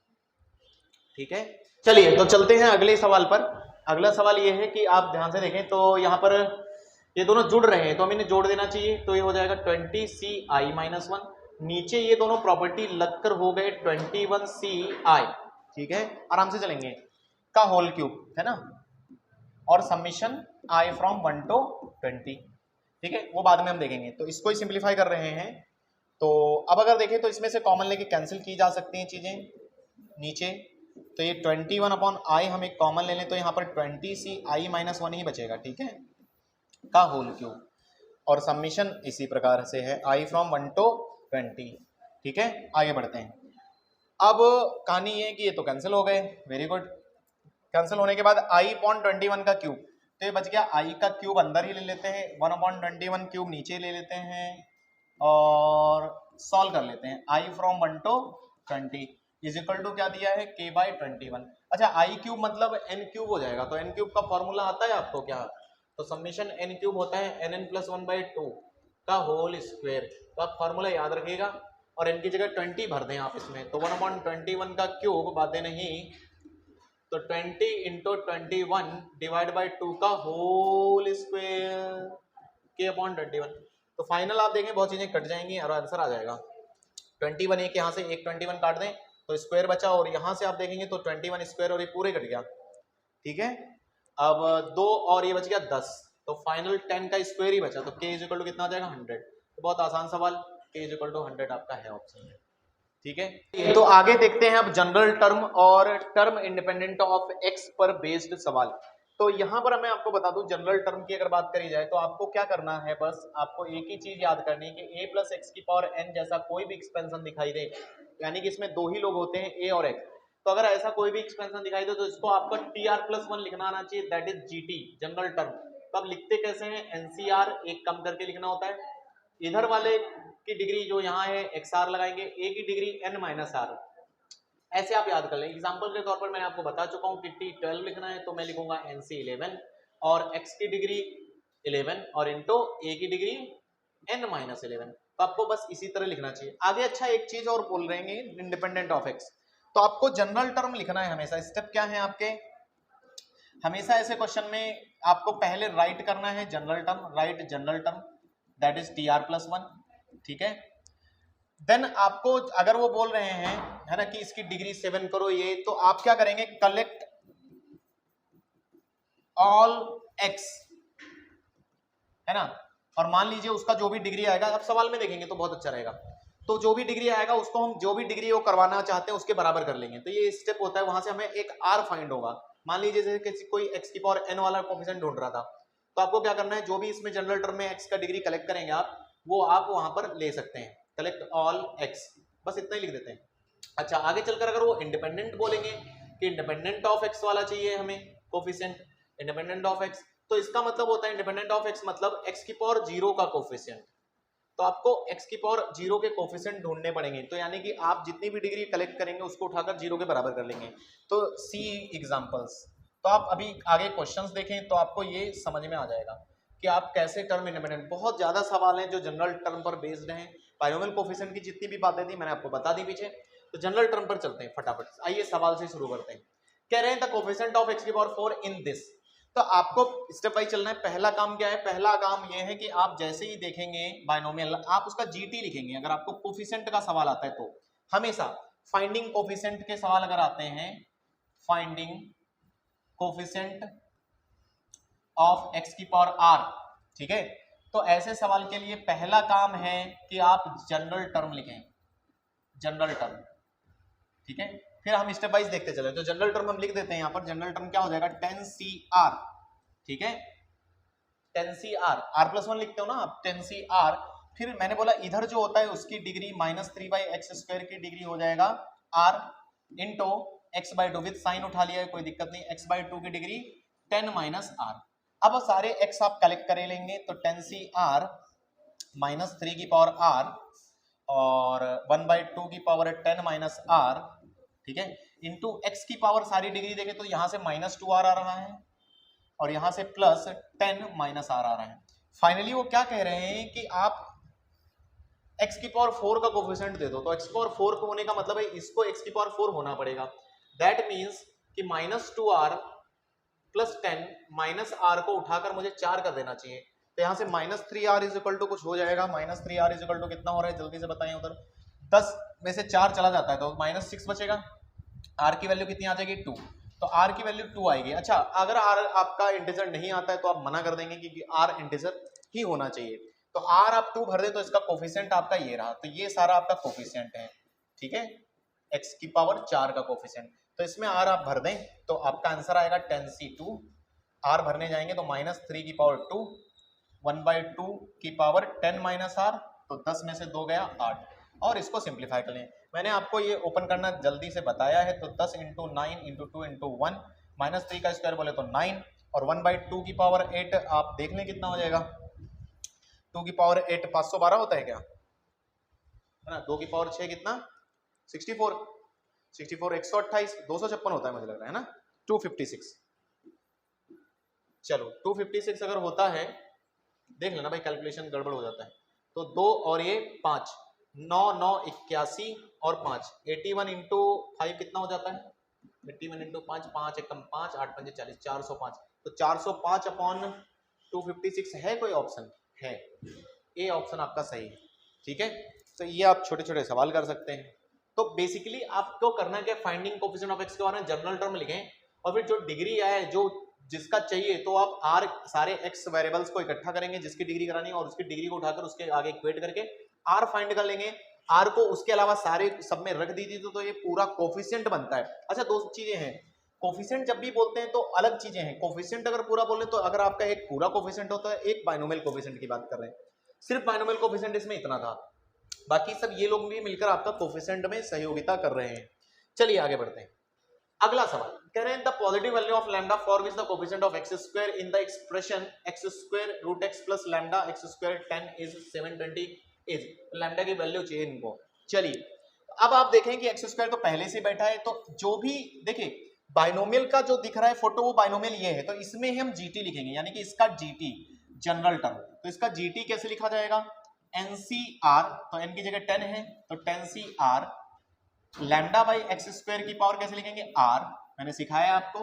ठीक है। चलिए तो चलते हैं अगले सवाल पर। अगला सवाल ये है कि आप ध्यान से देखें तो यहाँ पर ये दोनों जुड़ रहे हैं तो हमें इन्हें जोड़ देना चाहिए, तो ये हो जाएगा 20ci-1, नीचे ये दोनों प्रॉपर्टी लगकर हो गए 21ci, ठीक है, आराम से चलेंगे, का होल क्यूब है ना, और समीशन i फ्रॉम 1 to 20, ठीक है, वो बाद में हम देखेंगे। तो इसको ही सिंप्लीफाई कर रहे हैं, तो अब अगर देखें तो इसमें से कॉमन लेके कैंसिल की जा सकती हैं चीजें नीचे, तो ये 21/i हम एक कॉमन ले लें तो यहाँ पर 20ci-1 ही बचेगा, ठीक है, का होल क्यूब, और समीशन इसी प्रकार से है i फ्रॉम 1 to 20, ठीक है। आगे बढ़ते हैं। अब कहानी ये है कि ये तो कैंसिल हो गए, वेरी गुड। कैंसिल होने के बाद i/21 का क्यूब, तो ये बच गया i का क्यूब अंदर ही ले लेते हैं, 1/21 क्यूब नीचे ले लेते हैं और सॉल्व कर लेते हैं। i from 1 to 20 is equal to क्या दिया है, k/21। अच्छा i क्यूब मतलब n क्यूब हो जाएगा, तो n क्यूब का फॉर्मूला आता है आपको क्या? तो समीशन n क्यूब होता है nn+1/2 का होल स्क्वायर, तो आप फॉर्मूला याद रखिएगा और n की जगह 20 भर दें आप इसमें, तो 1/21 का क्यूब बातें नहीं, तो 20 × 21 डिवाइड बाई 2 का होल स्क्वायर k/21। तो फाइनल आप देखें बहुत चीजें कट जाएंगी और आंसर आ जाएगा 21। एक यहाँ से एक 21 काट दें तो स्क्वायर बचा, और यहाँ से आप देखेंगे तो 21 स्क्वायर और ये पूरे कट गया, ठीक है। अब 2 और ये बच गया 10, तो फाइनल 10 का स्क्वायर ही बचा, तो k इज इक्वल टू कितना आ जाएगा 100। तो बहुत आसान सवाल, k इज इक्वल टू 100 आपका है ऑप्शन में, ठीक है। तो आगे देखते हैं अब जनरल टर्म और टर्म इंडिपेंडेंट ऑफ x पर बेस्ड सवाल। तो यहाँ पर मैं आपको बता दूं जनरल टर्म की अगर बात करी जाए तो आपको क्या करना है, बस आपको एक ही चीज याद करनी है कि a + x⁴n जैसा कोई भी एक्सपेंशन दिखाई दे, यानी कि इसमें दो ही लोग होते हैं a और x, तो अगर ऐसा कोई भी एक्सपेंशन दिखाई दे तो इसको आपको tr+1 लिखना आना चाहिए, that is gt general term. तो अब लिखते कैसे हैं, एनसीआर एक कम करके लिखना होता है, इधर वाले की डिग्री जो यहाँ है xr लगाएंगे, a की डिग्री n-r, ऐसे आप याद कर लें। एग्जांपल के तौर पर मैंने आपको बता चुका हूँ कि t12 लिखना है तो मैं लिखूंगा nc11 और x की डिग्री 11 और इनटू a की डिग्री n-11, तो आपको बस इसी तरह लिखना चाहिए। आगे अच्छा एक चीज और बोल रहे हैं इंडिपेंडेंट ऑफ x, तो आपको जनरल टर्म लिखना है हमेशा। स्टेप क्या है आपके, हमेशा ऐसे क्वेश्चन में आपको पहले राइट करना है general term, right general term that is tr+1, ठीक है। देन आपको अगर वो बोल रहे हैं है ना कि इसकी डिग्री 7 करो ये, तो आप क्या करेंगे, कलेक्ट ऑल x, है ना, और मान लीजिए उसका जो भी डिग्री आएगा, आप सवाल में देखेंगे तो बहुत अच्छा रहेगा, तो जो भी डिग्री आएगा उसको हम जो भी डिग्री वो करवाना चाहते हैं उसके बराबर कर लेंगे। तो ये स्टेप होता है, वहां से हमें एक r फाइंड होगा। मान लीजिए जैसे किसी कोई x⁴n वाला कोफिशिएंट ढूंढ रहा था, तो आपको क्या करना है, जो भी इसमें जनरल टर्म में x का डिग्री कलेक्ट करेंगे आप, वो आप वहां पर ले सकते हैं, कलेक्ट ऑल x, बस इतना ही लिख देते हैं। अच्छा आगे चलकर अगर वो इंडिपेंडेंट बोलेंगे कि इंडिपेंडेंट ऑफ x वाला चाहिए हमें कोफिशिएंट, इंडिपेंडेंट ऑफ x, तो इसका मतलब होता है इंडिपेंडेंट ऑफ x मतलब x⁴0 का कोफिशिएंट, तो आपको x⁴0 के कोफिशिएंट ढूंढने पड़ेंगे, तो यानी कि आप जितनी भी डिग्री कलेक्ट करेंगे उसको उठाकर 0 के बराबर कर लेंगे। तो सी एग्जांपल्स, तो आप अभी आगे क्वेश्चंस देखें तो आपको ये समझ में आ जाएगा कि आप कैसे टर्म इंडिपेंडेंट, बहुत ज्यादा सवाल हैं जो जनरल टर्म पर बेस्ड हैं, बाइनोमियल कोफिशिएंट की जितनी भी बातें थी मैंने आपको बता दी पीछे। तो जनरल टर्म पर चलते हैं फटाफट, आइए सवाल से शुरू करते हैं। कह रहे हैं the coefficient of x⁴ in this, तो आपको स्टेप वाइज चलना है। पहला काम क्या है, पहला काम यह है कि आप जैसे ही देखेंगे बाइनोमियल आप उसका जीटी लिखेंगे। अगर आपको कोफिशिएंट का सवाल आता है तो हमेशा फाइंडिंग कोफिशिएंट के सवाल अगर आते हैं, फाइंडिंग कोफिशिएंट ऑफ x⁴r, ठीक है, तो ऐसे सवाल के लिए पहला काम है कि आप जनरल टर्म लिखें, जनरल टर्म, ठीक है। फिर हम स्टेप वाइज देखते चले। तो जनरल टर्म हम लिख देते हैं यहाँ पर। जनरल टर्म क्या हो जाएगा, 10CR, ठीक है, 10CR, R+1 लिखते हो ना आप, 10CR। फिर मैंने बोला इधर जो होता है उसकी डिग्री -3/x² की डिग्री हो जाएगा R into x/2 with sign उठा लिया है, कोई दिक्कत नहीं, x/2 की डिग्री 10 - R। अब सारे x आप कलेक्ट करे लेंगे तो 10CR -3 की पावर R और 1/2 की पावर 10 - R, ठीक है, इंटू x की पावर सारी डिग्री देखें तो यहां से -2R आ रहा है और यहां से प्लस 10 - R आ रहा है। फाइनली वो क्या कह रहे हैं कि आप x की पावर 4 का कोफिशिएंट दे दो। तो x की पावर 4 होने का मतलब है इसको x की पावर 4 होना पड़ेगा। दैट मीन्स कि -2R प्लस 10 -R को उठाकर मुझे 4 कर देना चाहिए। तो यहां से -3R इज इक्वल टू कुछ हो जाएगा। -3R इज इक्वल टू कितना हो रहा है, जल्दी से बताएं। उधर 10 में से 4 चला जाता है तो -6 बचेगा। R की वैल्यू कितनी आ जाएगी, 2। तो R की वैल्यू 2 आएगी। अच्छा, अगर R आपका इंटीजर नहीं आता है तो आप मना कर देंगे कि R इंटीजर ही होना चाहिए। तो R आप 2 भर दें तो इसका कोफिशिएंट आपका ये रहा। तो ये सारा आपका कोफिशिएंट है, ठीक है, x की पावर 4 का कोफिशिएंट। तो इसमें R आप भर दें तो आपका आंसर आएगा 10C2। R भरने जाएंगे तो -3 की पावर 2, 1/2 की पावर 10 - R, तो 10 में से 2 गया 8। और इसको सिंप्लीफाई कर लें। मैंने आपको ये ओपन करना जल्दी से बताया है। तो 10 × 9 × 2 × 1, -3 का स्क्वायर बोले तो 9 और 1/2 की पावर 8 आप देख लें कितना हो जाएगा। 2 की पावर 8 512 होता है क्या, है ना। 2 की पावर 6 कितना, 64, 128, 256 होता है मुझे लग रहा है ना, 256। चलो 256 अगर होता है, देख लेना भाई, कैलकुलेशन गड़बड़ हो जाता है। तो 2 और ये 5, 9 9 81 और 5, 81 × 5 कितना हो जाता है, 81 × 5, 5 एकम 5, 8 पंजे 40, 405। तो 405 अपॉन 256 है कोई ऑप्शन है, ए ऑप्शन आपका सही है, ठीक है। तो ये आप छोटे छोटे सवाल कर सकते हैं। तो बेसिकली आपको करना क्या, फाइंडिंग कोफिशिएंट ऑफ x के बारे में जनरल टर्म लिखें और फिर जो डिग्री आए जो जिसका चाहिए तो आप r सारे x वेरिएबल्स को इकट्ठा करेंगे जिसकी डिग्री करानी है और उसकी डिग्री को उठाकर उसके आगे इक्वेट करके r फाइंड कर लेंगे। r को उसके अलावा सारे सब में रख दीजिए तो ये पूरा कोफिशिएंट बनता है। अच्छा, दो चीजें हैं, कोफिशिएंट जब भी बोलते हैं तो अलग चीजें हैं। कोफिशिएंट अगर पूरा बोले तो अगर आपका एक पूरा कोफिशिएंट होता है, एक बाइनोमियल कोफिशिएंट की बात कर रहे हैं, सिर्फ बाइनोमियल कोफिशिएंट इसमें इतना था, बाकी सब ये लोग भी मिलकर आपका कोफिशिएंट में सहयोगिता कर रहे हैं। चलिए आगे बढ़ते हैं। अगला सवाल कह रहे हैं the positive value of lambda for which the coefficient of x² in the expression x² √x + lambda x² 10 is 720 is. Lambda की वैल्यू चाहिए इनको। चलिए अब आप देखें कि x² तो पहले से बैठा है, तो जो भी देखिए बाइनोमियल का जो दिख रहा है फोटो वो बाइनोमियल ये है, तो इसमें हम GT लिखेंगे, यानी कि इसका GT जनरल टर्म। तो इसका GT कैसे लिखा जाएगा, NCR, तो n की जगह 10 है तो 10CR लैम्डा बाई x² की पावर कैसे लिखेंगे R, मैंने सिखाया आपको।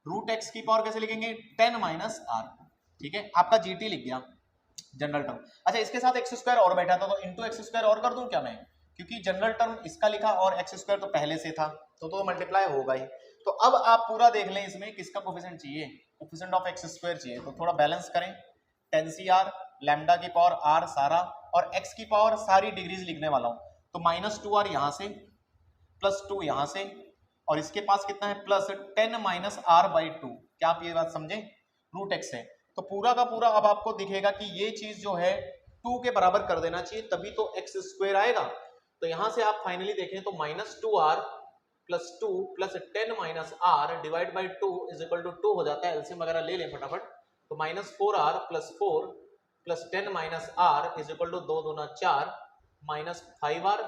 √x की पावर कैसे लिखेंगे 10 - R, ठीक है, आपका GT लिख गया जनरल टर्म। अच्छा, इसके साथ x² और बैठा था तो इंटू x² और कर दूं क्या मैं, क्योंकि जनरल टर्म इसका लिखा और x² तो पहले से था तो मल्टीप्लाई होगा ही। तो अब आप पूरा देख लें इसमें किसका कोफिशिएंट चाहिए, कोफिशिएंट ऑफ x² चाहिए। तो थोड़ा बैलेंस करें, 10CR लैम्डा की पावर R सारा और x की पावर सारी डिग्रीज लिखने वाला हूं। तो -2R यहां से +2 यहां से और इसके पास कितना है प्लस 10 - R/2। क्या आप ये बात समझे, √x है तो पूरा का पूरा अब आपको दिखेगा कि ये चीज जो है 2 के बराबर कर देना चाहिए तभी तो x² आएगा। तो यहां से आप फाइनली देखें तो -2R + 2 + 10 - R divide by 2 is equal to 2 हो जाता है। एलसीएम वगैरह ले लें फटाफट। तो -4R + 4 + 10 - R is equal to 2 दूना 4 -5R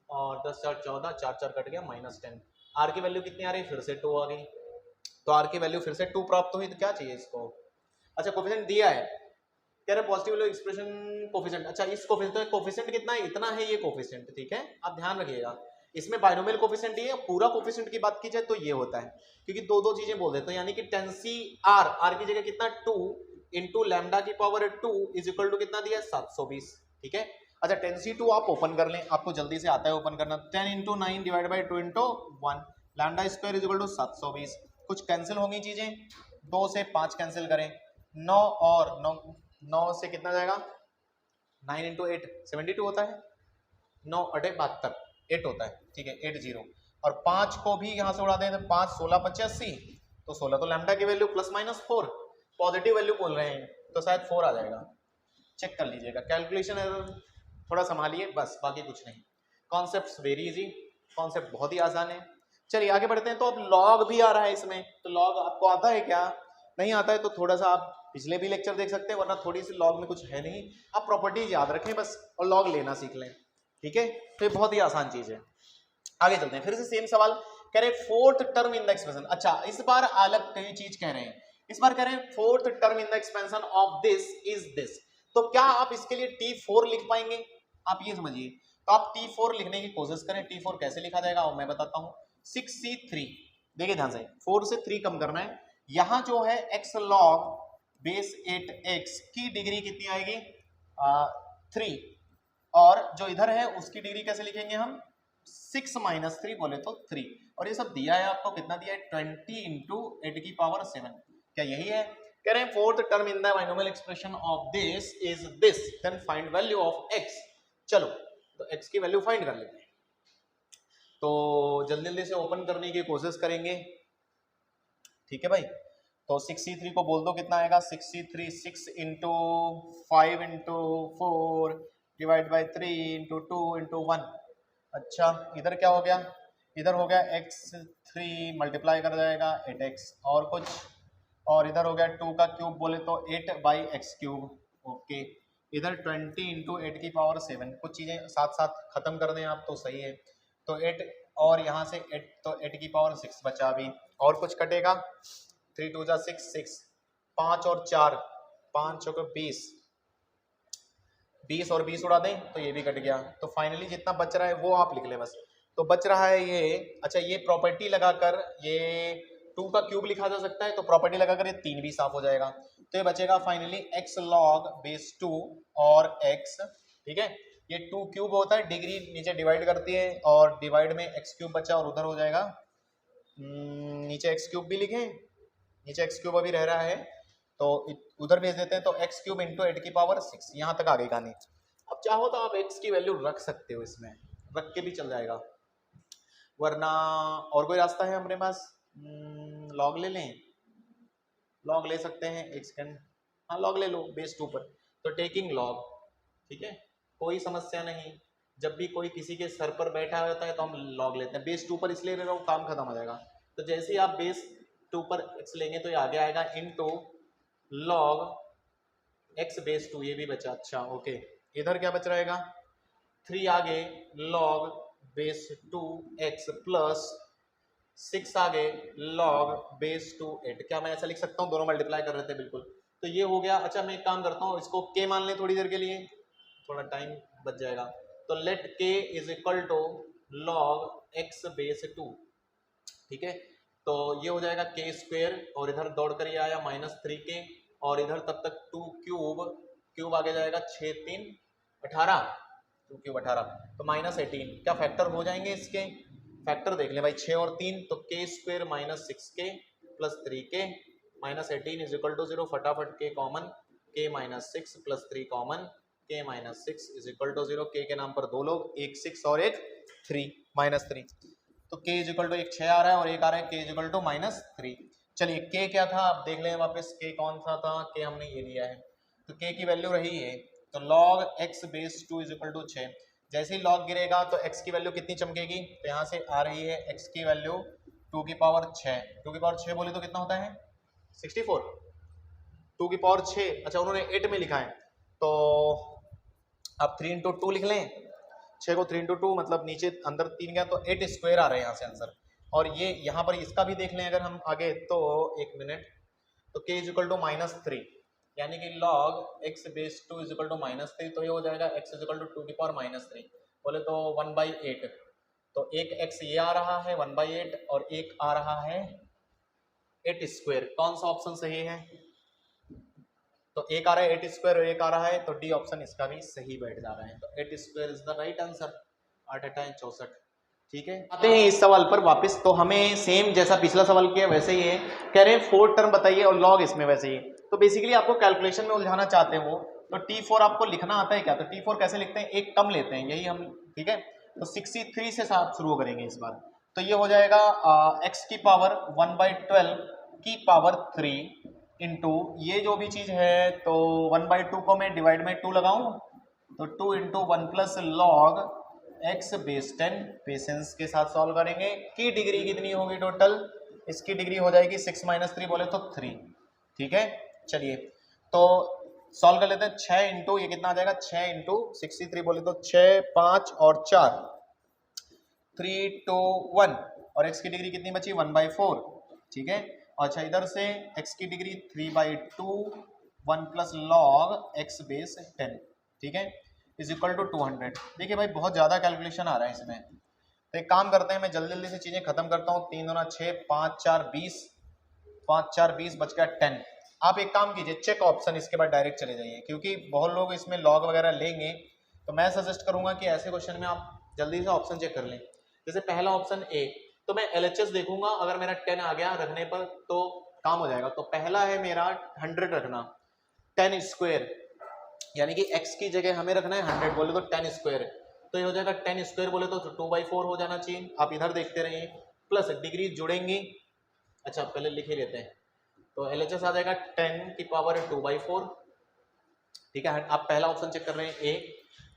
और 10 4 14, 4 4 कट गया -10। R की वैल्यू कितनी आ रही है, फिर से 2 आ गई। तो R की वैल्यू फिर से 2 प्राप्त हुई तो क्या चाहिए इसको। अच्छा, कोफिशिएंट दिया है, कह रहे पॉजिटिव वैल्यू एक्सप्रेशन कोफिशिएंट। अच्छा, इस कोफिशिएंट कितना है, इतना है ये कोफिशिएंट, ठीक है, आप ध्यान रखिएगा। इसमें बाइनोमियल कोफिशिएंट ये पूरा कोफिशिएंट की बात की जाए तो ये होता है, क्योंकि दो चीजें बोल देते हैं, यानी कि 10CR R की जगह कितना 2 इंटू लैम्डा की पावर 2 इज इक्वल टू कितना दिया 720, ठीक है। अच्छा, 10C2 आप ओपन कर लें, आपको जल्दी से आता है ओपन करना। 10 × 9 divide by 2 × 1 lambda square is equal to 720। कुछ कैंसिल होंगी चीजें, 2 से 5 कैंसिल करें, 9 और 9 9 से कितना जाएगा, 9 इंटू 8 72 होता है, 9 अटे 72 8 होता है, ठीक है 80। और 5 को भी यहाँ से उड़ा दें तो 5 16 85, तो 16 तो लैम्डा की value plus minus 4, positive value बोल रहे हैं तो शायद 4 आ जाएगा, चेक कर लीजिएगा। कैलकुलेशन एरर थोड़ा संभालिए बस, बाकी कुछ नहीं। कॉन्सेप्ट वेरी इजी, कॉन्सेप्ट बहुत ही आसान है। चलिए आगे बढ़ते हैं। तो अब लॉग भी आ रहा है इसमें, तो लॉग आपको आता है क्या, नहीं आता है तो थोड़ा सा आप पिछले भी लेक्चर देख सकते हैं, वरना थोड़ी सी लॉग में कुछ है नहीं, आप प्रॉपर्टीज याद रखें बस और लॉग लेना सीख लें, ठीक है। तो ये बहुत ही आसान चीज है। आगे चलते हैं, फिर से सेम सवाल कह रहे fourth term in the expansion. अच्छा इस बार अलग कई चीज कह रहे हैं, इस बार कह रहे हैं fourth term in the expansion of this is this. तो क्या आप इसके लिए T4 लिख पाएंगे, आप ये समझिए। तो आप T4 लिखने की कोशिश करें। T4 कैसे लिखा जाएगा और मैं बताता हूं। 6C3, देखिए ध्यान से 4 से 3 कम करना है। यहां जो है x log बेस 8x की डिग्री कितनी आएगी 3, और जो इधर है उसकी डिग्री कैसे लिखेंगे हम 6 माइनस 3 बोले तो 3, और ये सब दिया है आपको, कितना दिया है 20 इंटू 8 की पावर 7। क्या यही है, कह रहे हैं fourth term in the binomial expression of this is this, then find value of x। चलो तो x की वैल्यू फाइंड कर लेते हैं। तो जल्दी जल्दी से ओपन करने की कोशिश करेंगे, ठीक है भाई। तो 6C3 को बोल दो कितना आएगा, 6C3 6 into 5 into 4 divide by 3 into 2 into 1। अच्छा इधर क्या हो गया, इधर हो गया x3 मल्टीप्लाई कर जाएगा 8x और कुछ, और इधर हो गया 2 का क्यूब बोले तो 8 बाई एक्स क्यूब, ओके। इधर 20 इंटू 8 की पावर 7, कुछ चीजें साथ साथ खत्म कर दें आप तो सही है। तो 8 और यहाँ से 8, तो 8 की पावर 6 बचा अभी, और कुछ कटेगा 3 2 जा 6 6, 5 और 4 5 और 20, 20 और 20 उड़ा दें तो ये भी कट गया। तो फाइनली जितना बच रहा है वो आप लिख लें बस। तो बच रहा है ये, अच्छा ये प्रॉपर्टी लगाकर ये 2 का क्यूब लिखा जा सकता है, तो प्रॉपर्टी लगाकर ये 3 भी साफ हो जाएगा। तो ये बचेगा फाइनली x log बेस 2 और x, ठीक है। ये 2 क्यूब होता है, डिग्री नीचे डिवाइड करती है और डिवाइड में x क्यूब बचा और उधर हो जाएगा नीचे x क्यूब भी लिखें, नीचे x क्यूब अभी रह रहा है तो उधर भेज देते हैं। तो x क्यूब इंटू 8 की पावर 6, यहाँ तक आगे कहानी। अब चाहो तो आप x की वैल्यू रख सकते हो, इसमें रख के भी चल जाएगा, वरना और कोई रास्ता है हमारे पास, लॉग ले लें, लॉग ले सकते हैं, एक सेकंड, हाँ लॉग ले लो बेस 2 पर। तो टेकिंग लॉग, ठीक है कोई समस्या नहीं। जब भी कोई किसी के सर पर बैठा होता है तो हम लॉग लेते हैं। बेस 2 पर इसलिए ले रहा हूँ, काम खत्म हो जाएगा। तो जैसे ही आप बेस 2 पर x लेंगे तो ये आगे आएगा इनटू लॉग x बेस 2, ये भी बचा, अच्छा ओके। इधर क्या बच रहेगा 3 आगे लॉग बेस 2x प्लस 6 आगे लॉग बेस 2 8। क्या मैं ऐसा लिख सकता हूँ, दोनों मल्टीप्लाई कर रहे थे बिल्कुल, तो ये हो गया। अच्छा मैं एक काम करता हूँ, इसको k मान लें थोड़ी देर के लिए, थोड़ा टाइम बच जाएगा। तो let k is equal to log x base 2, ठीक है। तो ये हो जाएगा k स्क्वेयर, और इधर दौड़ कर ये आया -3k, और इधर तब तक 2 क्यूब, क्यूब आगे जाएगा 6 3 18, 2 क्यूब 18, तो -18। क्या फैक्टर हो जाएंगे इसके, फैक्टर देख लें भाई 6 और 3, तो k square minus 6k plus 3k minus 18 is equal to 0, फटाफट k common, k minus 6 plus 3 common, k minus 6 is equal to 0। k के नाम पर दो लोग, एक 6 और एक 3 -3, तो k इज इक्वल टू एक 6 आ रहा है और एक आ रहा है k इज इक्वल टू -3। चलिए k क्या था आप देख लें वापस, k कौन सा था, k हमने ये लिया है, तो k की वैल्यू रही है, तो log x base 2 is equal to 6। जैसे ही log गिरेगा तो x की वैल्यू कितनी चमकेगी, तो यहाँ से आ रही है x की वैल्यू 2 की पावर 6, 2 की पावर 6 बोले तो कितना होता है 64, 2 की पावर 6, अच्छा उन्होंने 8 में लिखा है, तो आप 3 इंटू 2 लिख लें, 6 को 3 इंटू 2 मतलब नीचे अंदर 3 गया तो 8 स्क्वायर आ रहे हैं यहाँ से आंसर। और ये यहाँ पर इसका भी देख लें अगर हम आगे, तो एक मिनट, तो k इज इक्वल टू -3, यानी कि log x base 2 is equal to -3, तो ये हो जाएगा x इज इक्वल टू 2 की पावर -3 बोले तो 1/8। तो एक x ये आ रहा है 1/8 और एक आ रहा है 8 स्क्वायर, कौन सा ऑप्शन सही है, तो एक आ रहा है 8 स्क्वायर और एक आ रहा है, तो डी ऑप्शन इसका भी सही बैठ जा रहा है। तो 8 square is the right answer, 8 8 64, ठीक है। आते हैं इस सवाल पर वापस, तो हमें सेम जैसा पिछला सवाल किया वैसे ही है, कह रहे हैं 4 टर्म बताइए और लॉग इसमें वैसे ही। तो बेसिकली आपको कैलकुलेशन में उलझाना चाहते हैं वो, तो T4 आपको लिखना आता है क्या? तो T4 कैसे लिखते हैं, एक कम लेते हैं, यही हम, ठीक है। तो 63 से आप शुरू करेंगे इस बार, तो ये हो जाएगा x की पावर 1/12 की पावर 3 इंटू ये जो भी चीज है, तो 1/2 को मैं डिवाइड में 2 लगाऊं, तो 2 into 1 plus log x base 10, patience के साथ सॉल्व करेंगे। की डिग्री कितनी होगी टोटल, इसकी डिग्री हो जाएगी 6 - 3 बोले तो 3, ठीक है। चलिए तो सॉल्व कर लेते हैं। 6 इंटू ये कितना आ जाएगा, 6 इंटू 63 बोले तो 6, 5 और 4, 3, 2, 1, और x की डिग्री कितनी बची 1/4, ठीक है। अच्छा इधर से x की degree 3/2 1 plus log x base 10, ठीक है, इज इक्वल टू 200। देखिए भाई बहुत ज़्यादा कैलकुलेशन आ रहा है इसमें, तो एक काम करते हैं, मैं जल्दी जल्दी से चीज़ें खत्म करता हूँ। 3 दूना 6, 5 4 20, 5 4 20 बच गया 10। आप एक काम कीजिए, चेक ऑप्शन, इसके बाद डायरेक्ट चले जाइए, क्योंकि बहुत लोग इसमें लॉग वगैरह लेंगे, तो मैं सजेस्ट करूंगा कि ऐसे क्वेश्चन में आप जल्दी से ऑप्शन चेक कर लें। जैसे पहला ऑप्शन ए, तो मैं LHS देखूंगा, अगर मेरा 10 आ गया रखने पर तो काम हो जाएगा। तो पहला है मेरा 100 रखना, 10 स्क्वायर, यानी कि x की जगह हमें रखना है 100, बोले तो 10 स्क्वायर, तो ये हो जाएगा 10 स्क्वायर बोले तो 2/4 हो जाना चाहिए। आप इधर देखते रहिए, प्लस डिग्री जुड़ेंगी। अच्छा पहले लिख ही लेते हैं, तो LHS आ जाएगा 10 की पावर 2/4, ठीक है। आप पहला ऑप्शन चेक कर रहे हैं ए,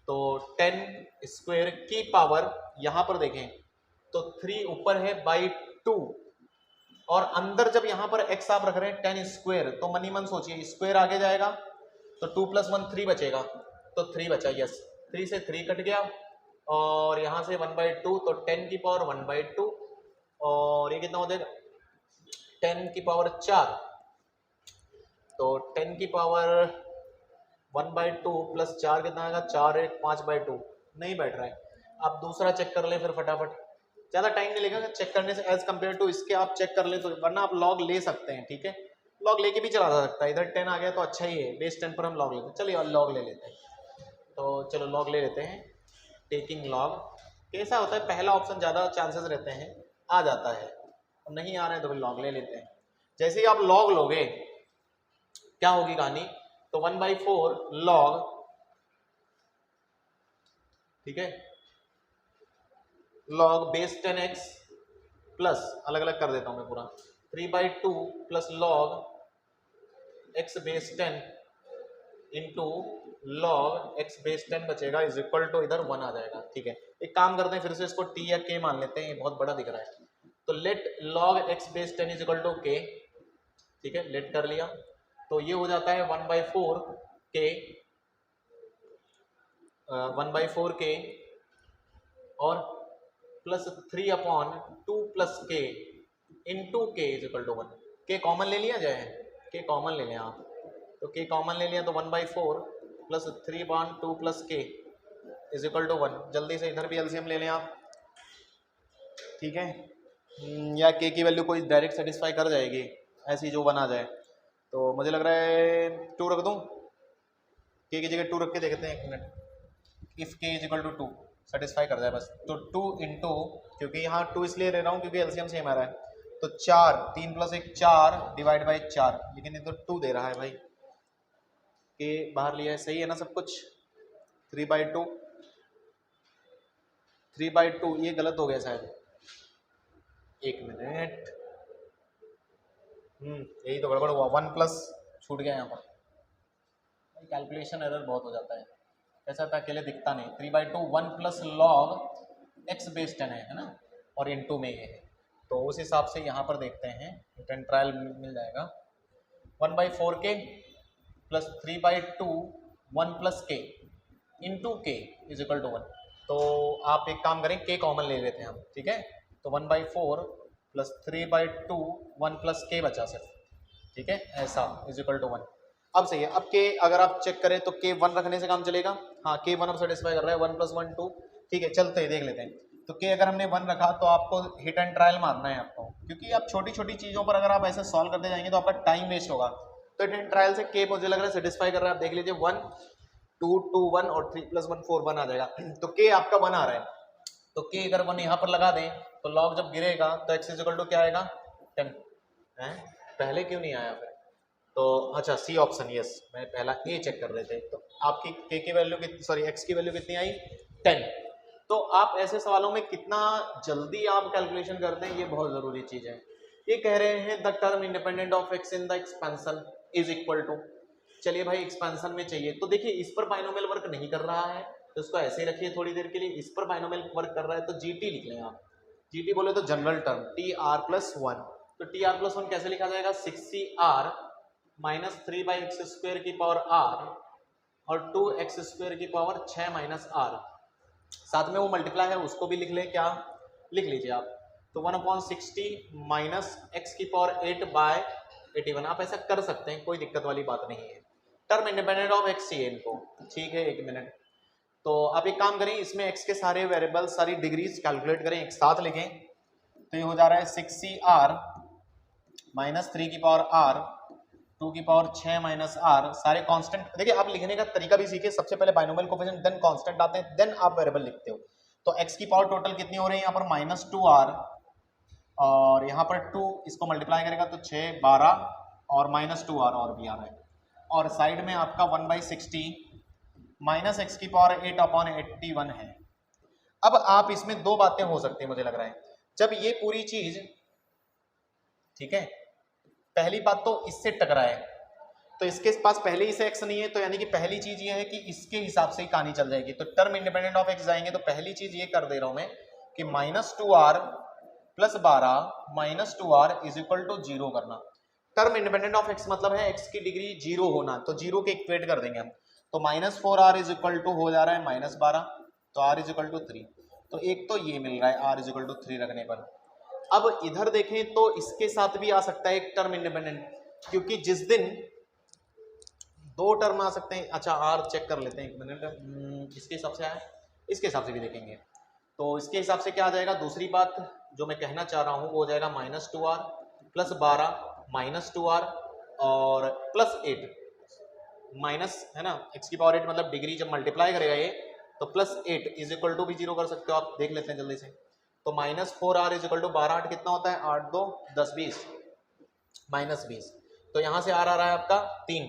तो 10 स्क्वायर की पावर, यहां पर देखें तो 3 ऊपर है बाई 2, और अंदर जब यहां पर x आप रख रहे हैं 10 स्क्वायर, तो मनी मन सोचिए स्क्वायर आगे जाएगा, तो 2 + 1 3 बचेगा, तो 3 बचा, यस 3 से 3 कट गया, और यहां से 1/2, तो 10 की पावर 1/2, और ये कितना हो जाएगा 10 की पावर 4, तो 10 की पावर 1/2 प्लस 4 कितना आएगा, 4 1 5/2, नहीं बैठ रहा है। आप दूसरा चेक कर ले फिर फटाफट, ज़्यादा टाइम नहीं लगेगा चेक करने से, एज कम्पेयर टू इसके आप चेक कर ले, तो वरना आप लॉग ले सकते हैं, ठीक है, लॉग लेके भी चला जा सकता है। इधर 10 आ गया तो अच्छा ही है, बेस 10 पर हम लॉग लेते हैं। चलिए और लॉग ले लेते हैं, तो चलो लॉग ले लेते हैं। टेकिंग लॉग कैसा होता है, पहला ऑप्शन ज़्यादा चांसेस रहते हैं आ जाता है, और नहीं आ रहे हैं तो फिर लॉग ले लेते हैं। जैसे ही आप लॉग लोगे क्या होगी कहानी, तो 1/4 लॉग, ठीक है, लॉग बेस 10x प्लस, अलग अलग कर देता हूं मैं पूरा, 3/2 plus log x base 10 into log x base 10 बचेगा, इज इक्वल टू इधर 1 आ जाएगा, ठीक है। एक काम करते हैं, फिर से इसको t या k मान लेते हैं, ये बहुत बड़ा दिख रहा है, तो let log x base 10 is equal to k, ठीक है, लेट कर लिया, तो ये हो जाता है 1/4 k, 1/4 k और plus 3/2 plus k into k is equal to 1। k common ले लिया जाए, k कॉमन ले लें आप, तो k कॉमन ले लिया तो 1/4 plus 3/2 plus k is equal to 1। जल्दी से इधर भी एलसीएम ले लें आप, ठीक है, या k की वैल्यू कोई डायरेक्ट सेटिस्फाई कर जाएगी ऐसी जो 1 आ जाए, तो मुझे लग रहा है 2 रख दूं, k की जगह 2 रख के देखते हैं, 1 minute, if k is equal to 2 satisfy कर जाए बस, तो 2 इंटू, क्योंकि यहाँ 2 इसलिए ले रहा हूँ क्योंकि एलसीएम सेम आ रहा है, तो 4, 3 + 1 4 डिवाइड बाई 4, लेकिन ये तो 2 दे रहा है भाई, के बाहर लिया है, सही है ना सब कुछ, 3/2, 3/2, ये गलत हो गया शायद, 1 मिनट, यही तो गड़बड़ हुआ, 1 प्लस छूट गया यहाँ पर, कैलकुलेशन एरर बहुत हो जाता है, ऐसा था अकेले दिखता नहीं। 3/2 1 प्लस लॉग x बेस 10 है ना, और इनटू में ये है, तो उस हिसाब से यहाँ पर देखते हैं, रिटर्न ट्रायल मिल जाएगा, 1/4 k plus 3/2 1 plus k into k is equal to 1। तो आप एक काम करें, k कॉमन ले लेते हैं हम, ठीक है, तो 1/4 प्लस 3/2 1 प्लस k बचा सिर्फ, ठीक है, ऐसा इज इक्वल टू 1। अब सही है, अब k अगर आप चेक करें तो k 1 रखने से काम चलेगा, हाँ k 1 अब सेटिस्फाई कर रहा है, 1 + 1 2, ठीक है, चलते हैं देख लेते हैं। तो k अगर हमने 1 रखा तो आपको हिट एंड ट्रायल मारना है आपको, क्योंकि आप छोटी छोटी चीज़ों पर अगर आप ऐसे सॉल्व करते जाएंगे तो आपका टाइम वेस्ट होगा, तो हिट एंड ट्रायल से k मुझे लग रहा है सेटिस्फाई कर रहा है, आप देख लीजिए 1 2 2 1 और 3 + 1 4 1 आ जाएगा, तो k आपका 1 आ रहा है, तो k अगर 1 यहाँ पर लगा दें तो लॉग जब गिरेगा तो x इज इक्वल टू क्या आएगा 10, है पहले क्यों नहीं आया फिर, तो अच्छा सी ऑप्शन, यस, मैं पहला ए चेक कर रहे थे। तो आपकी के की वैल्यू कितनी, सॉरी एक्स की वैल्यू कितनी आई 10। तो आप ऐसे सवालों में कितना जल्दी आप कैलकुलेशन करते हैं ये बहुत जरूरी चीज है। ये कह रहे हैं the term independent of x in the expansion is equal to, चलिए भाई एक्सपेंशन में चाहिए, तो देखिए इस पर बाइनोमियल वर्क नहीं कर रहा है तो इसको ऐसे ही रखिए थोड़ी देर के लिए। इस पर बाइनोमियल वर्क कर रहा है तो जीटी लिख लें आप। जीटी बोले तो general term T r plus one, तो टी आर प्लस वन कैसे लिखा जाएगा, 6c r minus 3 by x square की पावर आर और 2x स्क्वायर की पावर 6 माइनस आर, साथ में वो मल्टीप्लाई है उसको भी लिख ले, क्या लिख लीजिए आप। तो 1/60 माइनस एक्स की पावर 8 बाय 81, आप ऐसा कर सकते हैं, कोई दिक्कत वाली बात नहीं है। टर्म इंडिपेंडेंट ऑफ एक्स चाहिए इनको, ठीक है, एक मिनट। तो आप एक काम करें, इसमें एक्स के सारे वेरिएबल सारी डिग्रीज कैलकुलेट करें, एक साथ लिखें। तो ये हो जा रहा है 6c आर माइनस 3 की पावर आर 2 की पावर 6 माइनस आर, सारे कांस्टेंट। देखिए आप लिखने का तरीका भी सीखिए, सबसे पहले बाइनोमियल कोफिशिएंट देन कांस्टेंट आते हैं, देन आप वेरिएबल लिखते हो। तो x की पावर टोटल कितनी हो रही है यहाँ पर -2r, और यहाँ पर 2 इसको मल्टीप्लाई करेगा तो 6 12 और -2r और भी आ रहा है, और साइड में आपका 1/60 माइनस एक्स की पावर 8/81 है। अब आप इसमें दो बातें हो सकती है मुझे लग रहा है, जब ये पूरी चीज, ठीक है, पहली बात तो इससे टकराए तो इसके पास पहले ही से एक्स नहीं है, तो यानी कि पहली चीज ये है कि इसके हिसाब से ही कहानी चल जाएगी। तो टर्म इंडिपेंडेंट ऑफ एक्स जाएंगे तो पहली चीज ये कर दे रहा हूं मैं कि -2r plus 12 -2r is equal to 0 करना। टर्म इंडिपेंडेंट ऑफ एक्स मतलब है एक्स की डिग्री 0 होना, तो 0 के इक्वेट कर देंगे हम। तो -4r इज इक्वल टू हो जा रहा है -12, तो r इज इक्वल टू 3। तो एक तो ये मिल रहा है r इज इक्वल टू 3 रखने पर। अब इधर देखें तो इसके साथ भी आ सकता है एक टर्म इंडिपेंडेंट, क्योंकि जिस दिन दो टर्म आ सकते हैं। अच्छा आर चेक कर लेते हैं एक मिनट, इसके हिसाब से आया, इसके हिसाब से भी देखेंगे। तो इसके हिसाब से क्या आ जाएगा, दूसरी बात जो मैं कहना चाह रहा हूँ वो हो जाएगा -2r प्लस 12 -2r और प्लस 8 माइनस, है ना, x की पावर 8 मतलब डिग्री जब मल्टीप्लाई करेगा ये तो प्लस 8 इज इक्वल टू भी 0 कर सकते हो आप, देख लेते हैं जल्दी से। तो -4r इज इक्वल टू 12 8 कितना होता है, 8 2 10 20 -20, तो यहाँ से r आ रहा है आपका 3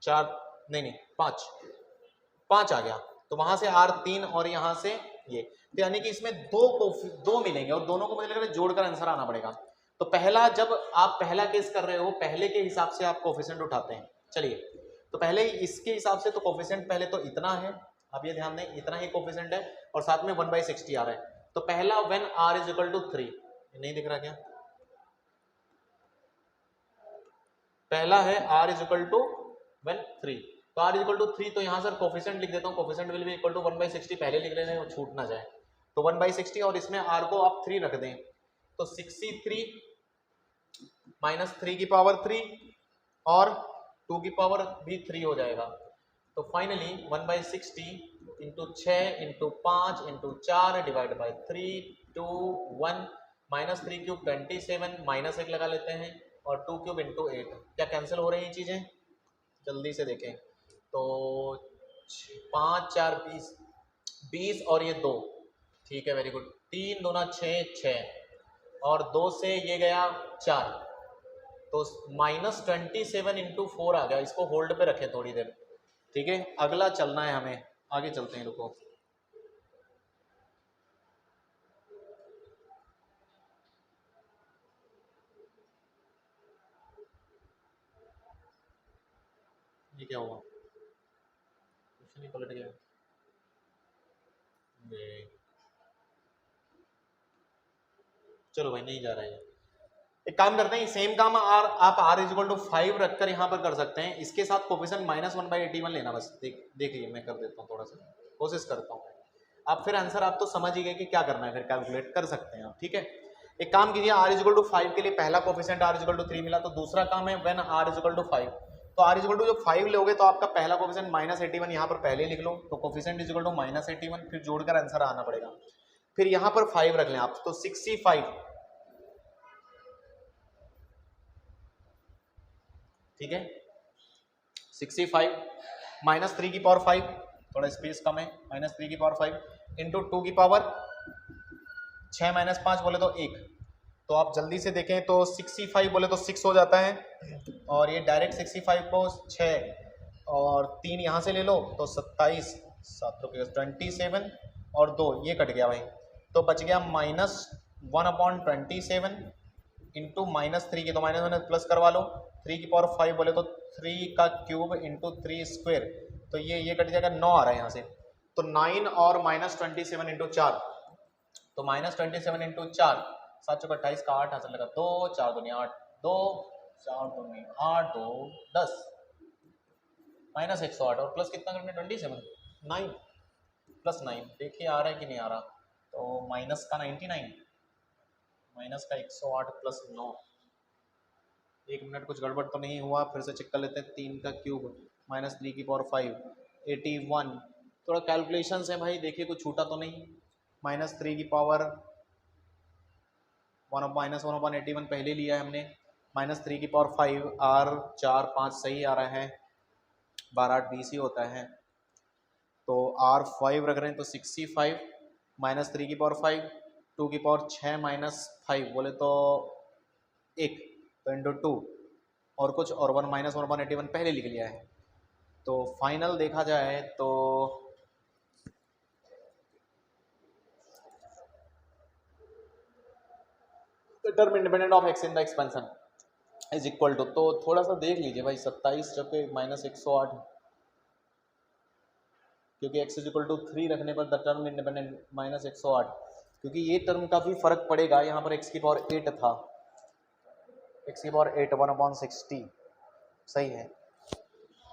4 नहीं 5 आ गया, तो वहां से r 3 और यहाँ से ये, तो यानी कि इसमें दो मिलेंगे और दोनों को मुझे लग रहा है जोड़कर आंसर आना पड़ेगा। तो पहला, जब आप पहला केस कर रहे हो पहले के हिसाब से आप कोफिशिएंट उठाते हैं। चलिए तो पहले इसके हिसाब से तो कोफिशिएंट पहले तो इतना है, आप ये ध्यान दें इतना ही कोफिशिएंट है और साथ में 1/60 आ रहा है। तो पहला when r is equal to 3, नहीं दिख रहा क्या, पहला है r is equal to when 3, तो r इज इक्वल टू 3, तो यहाँ सर कोफिशिएंट लिख देता हूँ, coefficient will be equal to 1/60, पहले लिख लेने वो छूट ना जाए, तो 1/60 और इसमें r को आप 3 रख दें तो 63 माइनस 3 की पावर 3 और 2 की पावर भी 3 हो जाएगा। तो finally 1/60 into 6 into 5 into 4 divide by 3 2 1 -3 cube 27 minus 1 लगा लेते हैं और 2 क्यूब इंटू 8, क्या कैंसिल हो रही हैं चीजें, जल्दी से देखें। तो 5 4 20 और ये 2, ठीक है, वेरी गुड, 3 2 6 और 2 से ये गया 4, तो -27 इंटू 4 आ गया। इसको होल्ड पे रखें थोड़ी देर, ठीक है, अगला चलना है हमें, आगे चलते हैं, रुको। ये क्या हुआ, क्वेश्चन ही पलट गया। चलो भाई नहीं जा रहा है, एक काम करते हैं, सेम काम आप r इज इक्वल टू 5 रखकर यहाँ पर कर सकते हैं, इसके साथ कोफिशिएंट -1/81 लेना, बस देखिए मैं कर देता हूँ, थोड़ा सा कोशिश करता हूँ। आप फिर आंसर आप तो समझ ही गए कि क्या करना है, फिर कैलकुलेट कर सकते हैं आप, ठीक है। एक काम कीजिए, r इज इक्वल टू 5 के लिए पहला coefficient r is equal to 3 मिला, तो दूसरा काम है when r is equal to 5, तो r इज इक्वल टू जब 5 लोगे तो आपका पहला कोफिशिएंट -81 यहाँ पर पहले लिख लो, तो कोफिशिएंट इज इक्वल टू -81, फिर जोड़कर आंसर आना पड़ेगा, फिर यहाँ पर 5 रख लें आप, तो 65, ठीक है, 65 -3 की पावर 5, थोड़ा स्पेस कम है, -3 की पावर 5 इंटू 2 की पावर 6 -5 बोले तो 1, तो आप जल्दी से देखें तो 65 बोले तो 6 हो जाता है, और ये डायरेक्ट 65 को 6 और 3 यहाँ से ले लो तो 27, 7 तो 27 और 2 ये कट गया भाई, तो बच गया -1/27 इंटू -3 की, तो माइनस माइनस प्लस करवा लो, 3 की पावर 5 बोले तो 3 का क्यूब इंटू 3 स्क्वायर, तो ये कट जाएगा, 9 आ रहा है यहाँ से, तो 9 और -27 इंटू 4, तो -27 इंटू 4, 7 चौका 28 का 8 हासिल लगा, 2 4 दूनी 8, 2 4 दूनी 8, 2 10, -108 और प्लस कितना करना है 27, 9 प्लस 9, देखिए आ रहा है कि नहीं आ रहा, तो माइनस का 99, माइनस का 108 प्लस 9, 1 मिनट कुछ गड़बड़ तो नहीं हुआ, फिर से चेक कर लेते हैं, 3 का क्यूब -3 की पावर 5, 81, थोड़ा कैलकुलेशन है भाई, देखिए कुछ छूटा तो नहीं, -3 की पावर -1/81 पहले लिया है हमने, -3 की पावर 5, R 4 5 सही आ रहा है, 12 8 20 ही होता है, तो R 5 रख रहे हैं तो 65, -3 की पावर 5, 2 की पावर 6 -5 बोले तो 1, तो इंटू 2 और कुछ और 1 -1/81 पहले लिख लिया है, तो फाइनल देखा जाए तो term independent of x in the expansion is equal to, तो थोड़ा सा देख लीजिए भाई, 27 चौके -108, क्योंकि x इज इक्वल टू 3 रखने पर द टर्म इंडिपेंडेंट -108, क्योंकि ये टर्म का भी फर्क पड़ेगा, यहाँ पर x की पावर 8 था, x की पावर 8 1/60 सही है,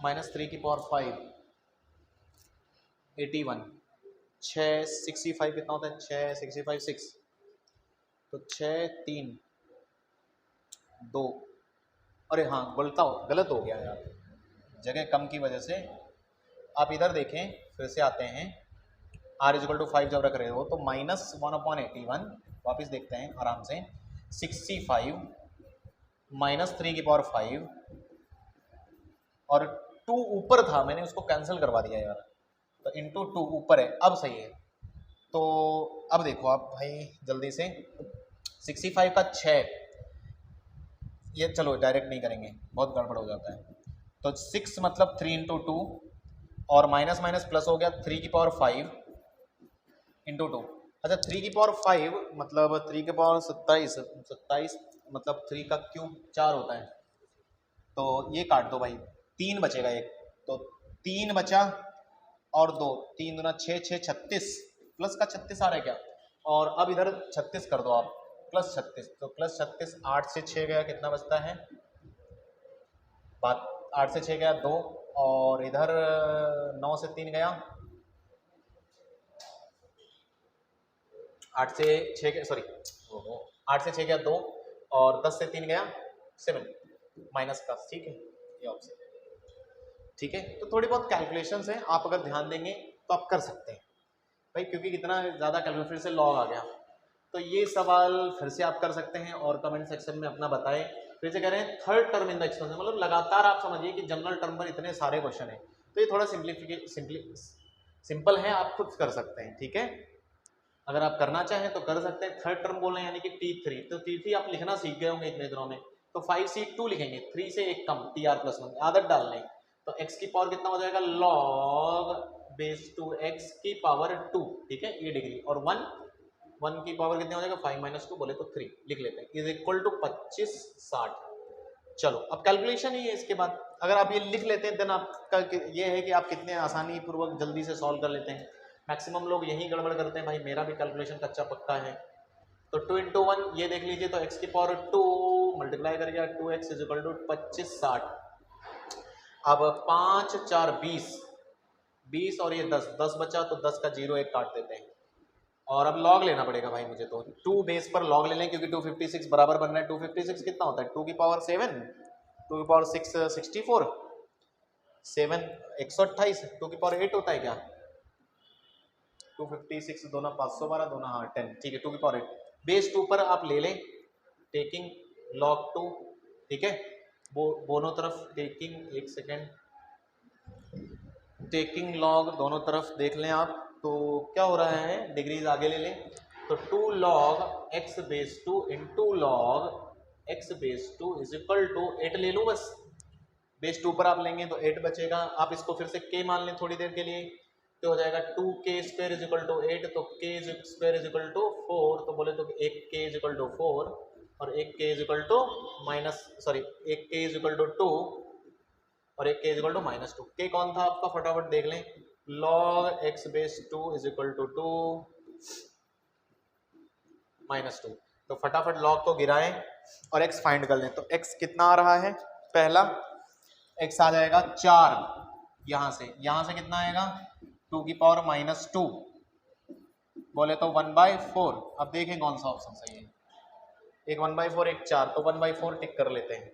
-3 की पावर 5 81, 6 65 कितना होता है, 6 65 6, तो 6 3 2, अरे हाँ गलत हो गया यार, जगह कम की वजह से, आप इधर देखें, फिर से आते हैं, r इज इक्वल टू 5 जब रख रहे हो तो -1/81, वापस देखते हैं आराम से, 65 -3 की पावर 5 और 2 ऊपर था, मैंने उसको कैंसिल करवा दिया यार, तो इंटू 2 ऊपर है, अब सही है, तो अब देखो आप भाई जल्दी से, 65 का 6, ये चलो डायरेक्ट नहीं करेंगे, बहुत गड़बड़ हो जाता है, तो 6 मतलब 3 इंटू 2 और माइनस माइनस प्लस हो गया, 3 की पावर 5 इंटू 2, अच्छा 3 की पावर 5 मतलब 3 की पावर 27 मतलब 3 का क्यूब 4 होता है, तो ये काट दो भाई, 3 बचेगा एक, तो 3 बचा और 2, 3 दूना 6 6 36, प्लस का 36 आ रहा है क्या, और अब इधर 36 कर दो आप, प्लस 36, तो प्लस 36, 8 से 6 गया कितना बचता है, बात 8 से 6 गया 2, और इधर 9 से 3 गया, 8 से 6 गया, सॉरी 8 से 6 गया 2, और 10 से 3 गया 7 माइनस का, ठीक है ये ऑप्शन, ठीक है, तो थोड़ी बहुत कैलकुलेशंस हैं, आप अगर ध्यान देंगे तो आप कर सकते हैं भाई, क्योंकि कितना ज़्यादा कैलकुलेशन, फिर से लॉग आ गया, तो ये सवाल फिर से आप कर सकते हैं और कमेंट सेक्शन में अपना बताएं, फिर से कह रहे हैं third term in the expansion, मतलब लगातार आप समझिए कि जनरल टर्म पर इतने सारे क्वेश्चन हैं, तो ये थोड़ा सिंपल है, आप खुद कर सकते हैं, ठीक है, अगर आप करना चाहें तो कर सकते हैं, थर्ड टर्म बोल रहे हैं यानी कि T3, तो T3 आप लिखना सीख गए होंगे इतने दिनों में, तो 5C2 लिखेंगे, 3 से 1 कम, TR+1 आदत डाल लें, तो x की पावर कितना हो जाएगा, log बेस 2 x की पावर 2, ठीक है, ये डिग्री, और 1 की पावर कितनी हो जाएगा, 5 - 2 बोले तो 3 लिख लेते हैं, इज इक्वल टू 25 60, चलो अब कैलकुलेशन ही है इसके बाद, अगर आप ये लिख लेते हैं देन आपका ये है कि आप कितने आसानी पूर्वक जल्दी से सॉल्व कर लेते हैं, मैक्सिमम लोग यही गड़बड़ करते हैं भाई, मेरा भी कैलकुलेशन कच्चा पक्का है, तो 2 × 1 ये देख लीजिए, तो x की पावर 2 मल्टीप्लाई कर गया 2x इज इक्वल टू 25 60, अब 5 4 20 और ये 10 बचा, तो 10 का 0 1 काट देते हैं, और अब लॉग लेना पड़ेगा भाई मुझे, तो 2 बेस पर लॉग ले लें, क्योंकि 256 बराबर बन रहा है, 256 कितना होता है, 2 की पावर 7, 2 की पावर 6 64, 7 128, 2 की पावर 8 होता है क्या, 256 दोनों 512 दोनों हाँ 10, ठीक है, 2 की पावर 8 बेस 2 पर आप ले लें, टेकिंग लॉग 2, ठीक है, दोनों तरफ टेकिंग, एक सेकेंड, टेकिंग लॉग दोनों तरफ देख लें आप, तो क्या हो रहा है, डिग्रीज आगे ले लें, तो 2 log x base 2 into log x base 2 is equal to 8 ले लूँ बस, बेस 2 पर आप लेंगे तो 8 बचेगा। आप इसको फिर से k मान लें थोड़ी देर के लिए, तो हो जाएगा 2k² इज इक्वल टू 8, तो k² इज इक्वल टू 4, तो बोले तो 1k इज इक्वल टू 4 और 1k इज इक्वल टू एक k इज इक्वल टू 2 और एक k is equal to -2। k कौन था आपका, फटाफट देख लें, log x base 2 is equal to 2 -2। तो फटाफट log को गिराएं और x फाइंड कर लें। तो x कितना आ रहा है, पहला x आ जाएगा 4, यहां से कितना आएगा 2 की पावर -2, बोले तो 1/4। अब देखें कौन सा ऑप्शन सही है, एक 1/4 एक 4, तो 1/4 टिक कर लेते हैं,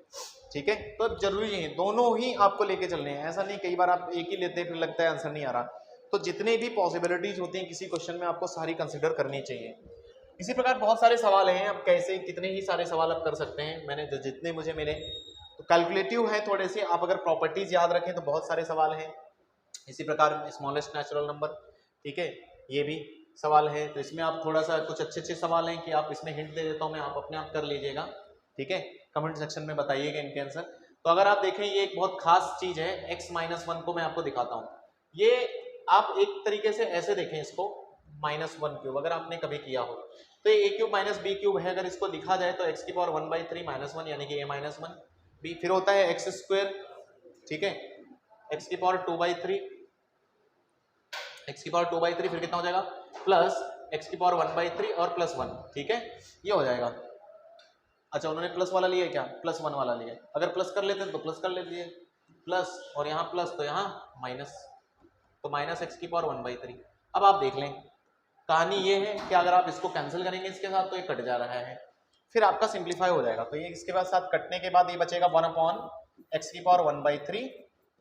ठीक है। तो अब जरूरी है दोनों ही आपको लेके चलने हैं, ऐसा नहीं कई बार आप एक ही लेते हैं फिर लगता है आंसर नहीं आ रहा। तो जितने भी पॉसिबिलिटीज होती हैं किसी क्वेश्चन में आपको सारी कंसिडर करनी चाहिए। इसी प्रकार बहुत सारे सवाल हैं, आप कैसे कितने ही सारे सवाल आप कर सकते हैं, मैंने जितने मुझे मिले तो कैलकुलेटिव है थोड़े से, आप अगर प्रॉपर्टीज याद रखें तो बहुत सारे सवाल हैं। इसी प्रकार स्मॉलेस्ट नेचुरल नंबर, ठीक है, ये भी सवाल है। तो इसमें आप थोड़ा सा कुछ अच्छे सवाल हैं कि आप इसमें हिंट दे देता हूँ मैं, आप अपने आप कर लीजिएगा, ठीक है, कमेंट सेक्शन में बताइएगा इनके आंसर। तो अगर आप देखें ये एक बहुत खास चीज है, x-1 को मैं आपको दिखाता हूँ। ये आप एक तरीके से ऐसे देखें इसको, -1³ अगर आपने कभी किया हो तो ये a³ - b³ है, अगर इसको लिखा जाए तो x की पावर 1/3 -1 यानी कि a-1 b, फिर होता है x², ठीक है, x की पावर 2/3, x की पावर 2/3 फिर कितना हो जाएगा प्लस x की पावर 1/3 और +1, ठीक है, ये हो जाएगा। अच्छा उन्होंने प्लस वाला लिया है क्या, +1 वाला लिया है, अगर प्लस कर लेते हैं तो प्लस कर लेते हैं, प्लस और यहाँ प्लस तो यहाँ माइनस, तो -x की पावर 1/3। अब आप देख लें कहानी ये है कि अगर आप इसको कैंसिल करेंगे इसके साथ तो ये कट जा रहा है, फिर आपका सिंप्लीफाई हो जाएगा। तो ये इसके बाद साथ कटने के बाद ये बचेगा 1/x की पावर 1/3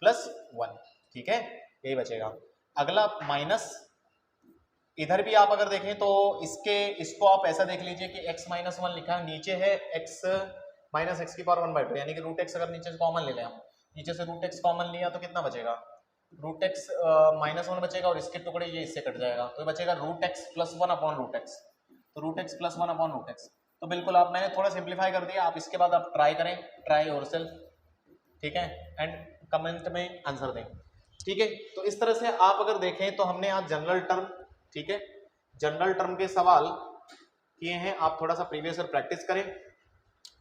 + 1, ठीक है, यही बचेगा। अगला माइनस, इधर भी आप अगर देखें तो इसको आप ऐसा देख लीजिए कि x-1 लिखा है, नीचे है x -x की पावर 1/2 यानी कि √x अगर नीचे से कॉमन ले लें, हम नीचे से √x कॉमन लिया तो कितना बचेगा, √x -1 बचेगा और इसके टुकड़े ये इससे कट जाएगा, तो बचेगा √x + 1/√x, तो √x + 1/√x। तो बिल्कुल आप, मैंने थोड़ा सिंप्लीफाई कर दिया, आप इसके बाद आप ट्राई करें, ट्राई योरसेल्फ, ठीक है, एंड कमेंट में आंसर दें, ठीक है। तो इस तरह से आप अगर देखें तो हमने आज जनरल टर्म, ठीक है, जनरल टर्म के सवाल किए हैं, आप थोड़ा सा प्रीवियस ईयर प्रैक्टिस करें,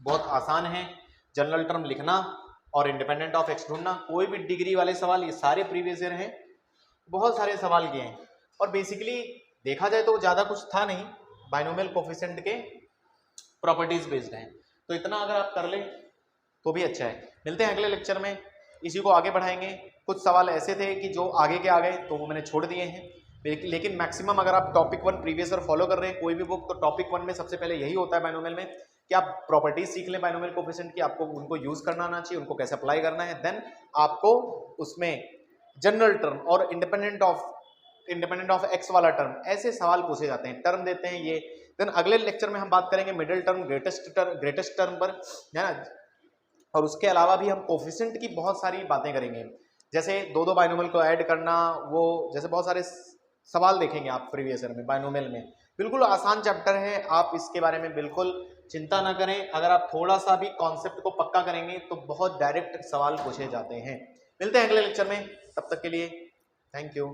बहुत आसान है जनरल टर्म लिखना और इंडिपेंडेंट ऑफ x ढूंढना। कोई भी डिग्री वाले सवाल ये सारे प्रीवियस ईयर हैं, बहुत सारे सवाल किए हैं और बेसिकली देखा जाए तो ज्यादा कुछ था नहीं, बाइनोमियल कोफिशिएंट के प्रॉपर्टीज बेस्ड हैं, तो इतना अगर आप कर लें तो भी अच्छा है। मिलते हैं अगले लेक्चर में, इसी को आगे बढ़ाएंगे। कुछ सवाल ऐसे थे कि जो आगे के आ गए तो वो मैंने छोड़ दिए हैं, लेकिन मैक्सिमम अगर आप टॉपिक 1 प्रीवियस ईयर फॉलो कर रहे हैं कोई भी बुक, तो टॉपिक 1 में सबसे पहले यही होता है बाइनोमियल में कि आप प्रॉपर्टीज सीख लें बाइनोमियल कोफिशिएंट की, आपको उनको यूज करना आना चाहिए, उनको कैसे अप्लाई करना है, देन आपको उसमें जनरल टर्म और इंडिपेंडेंट ऑफ एक्स वाला टर्म, ऐसे सवाल पूछे जाते हैं, टर्म देते हैं ये। देन अगले लेक्चर में हम बात करेंगे मिडिल टर्म, ग्रेटेस्ट टर्म पर, है ना, और उसके अलावा भी हम कोफिशिएंट की बहुत सारी बातें करेंगे, जैसे दो बाइनोमियल को ऐड करना, वो जैसे बहुत सारे सवाल देखेंगे आप प्रीवियस ईयर में बाइनोमियल में। बिल्कुल आसान चैप्टर है, आप इसके बारे में बिल्कुल चिंता ना करें, अगर आप थोड़ा सा भी कॉन्सेप्ट को पक्का करेंगे तो बहुत डायरेक्ट सवाल पूछे जाते हैं। मिलते हैं अगले लेक्चर में, तब तक के लिए थैंक यू।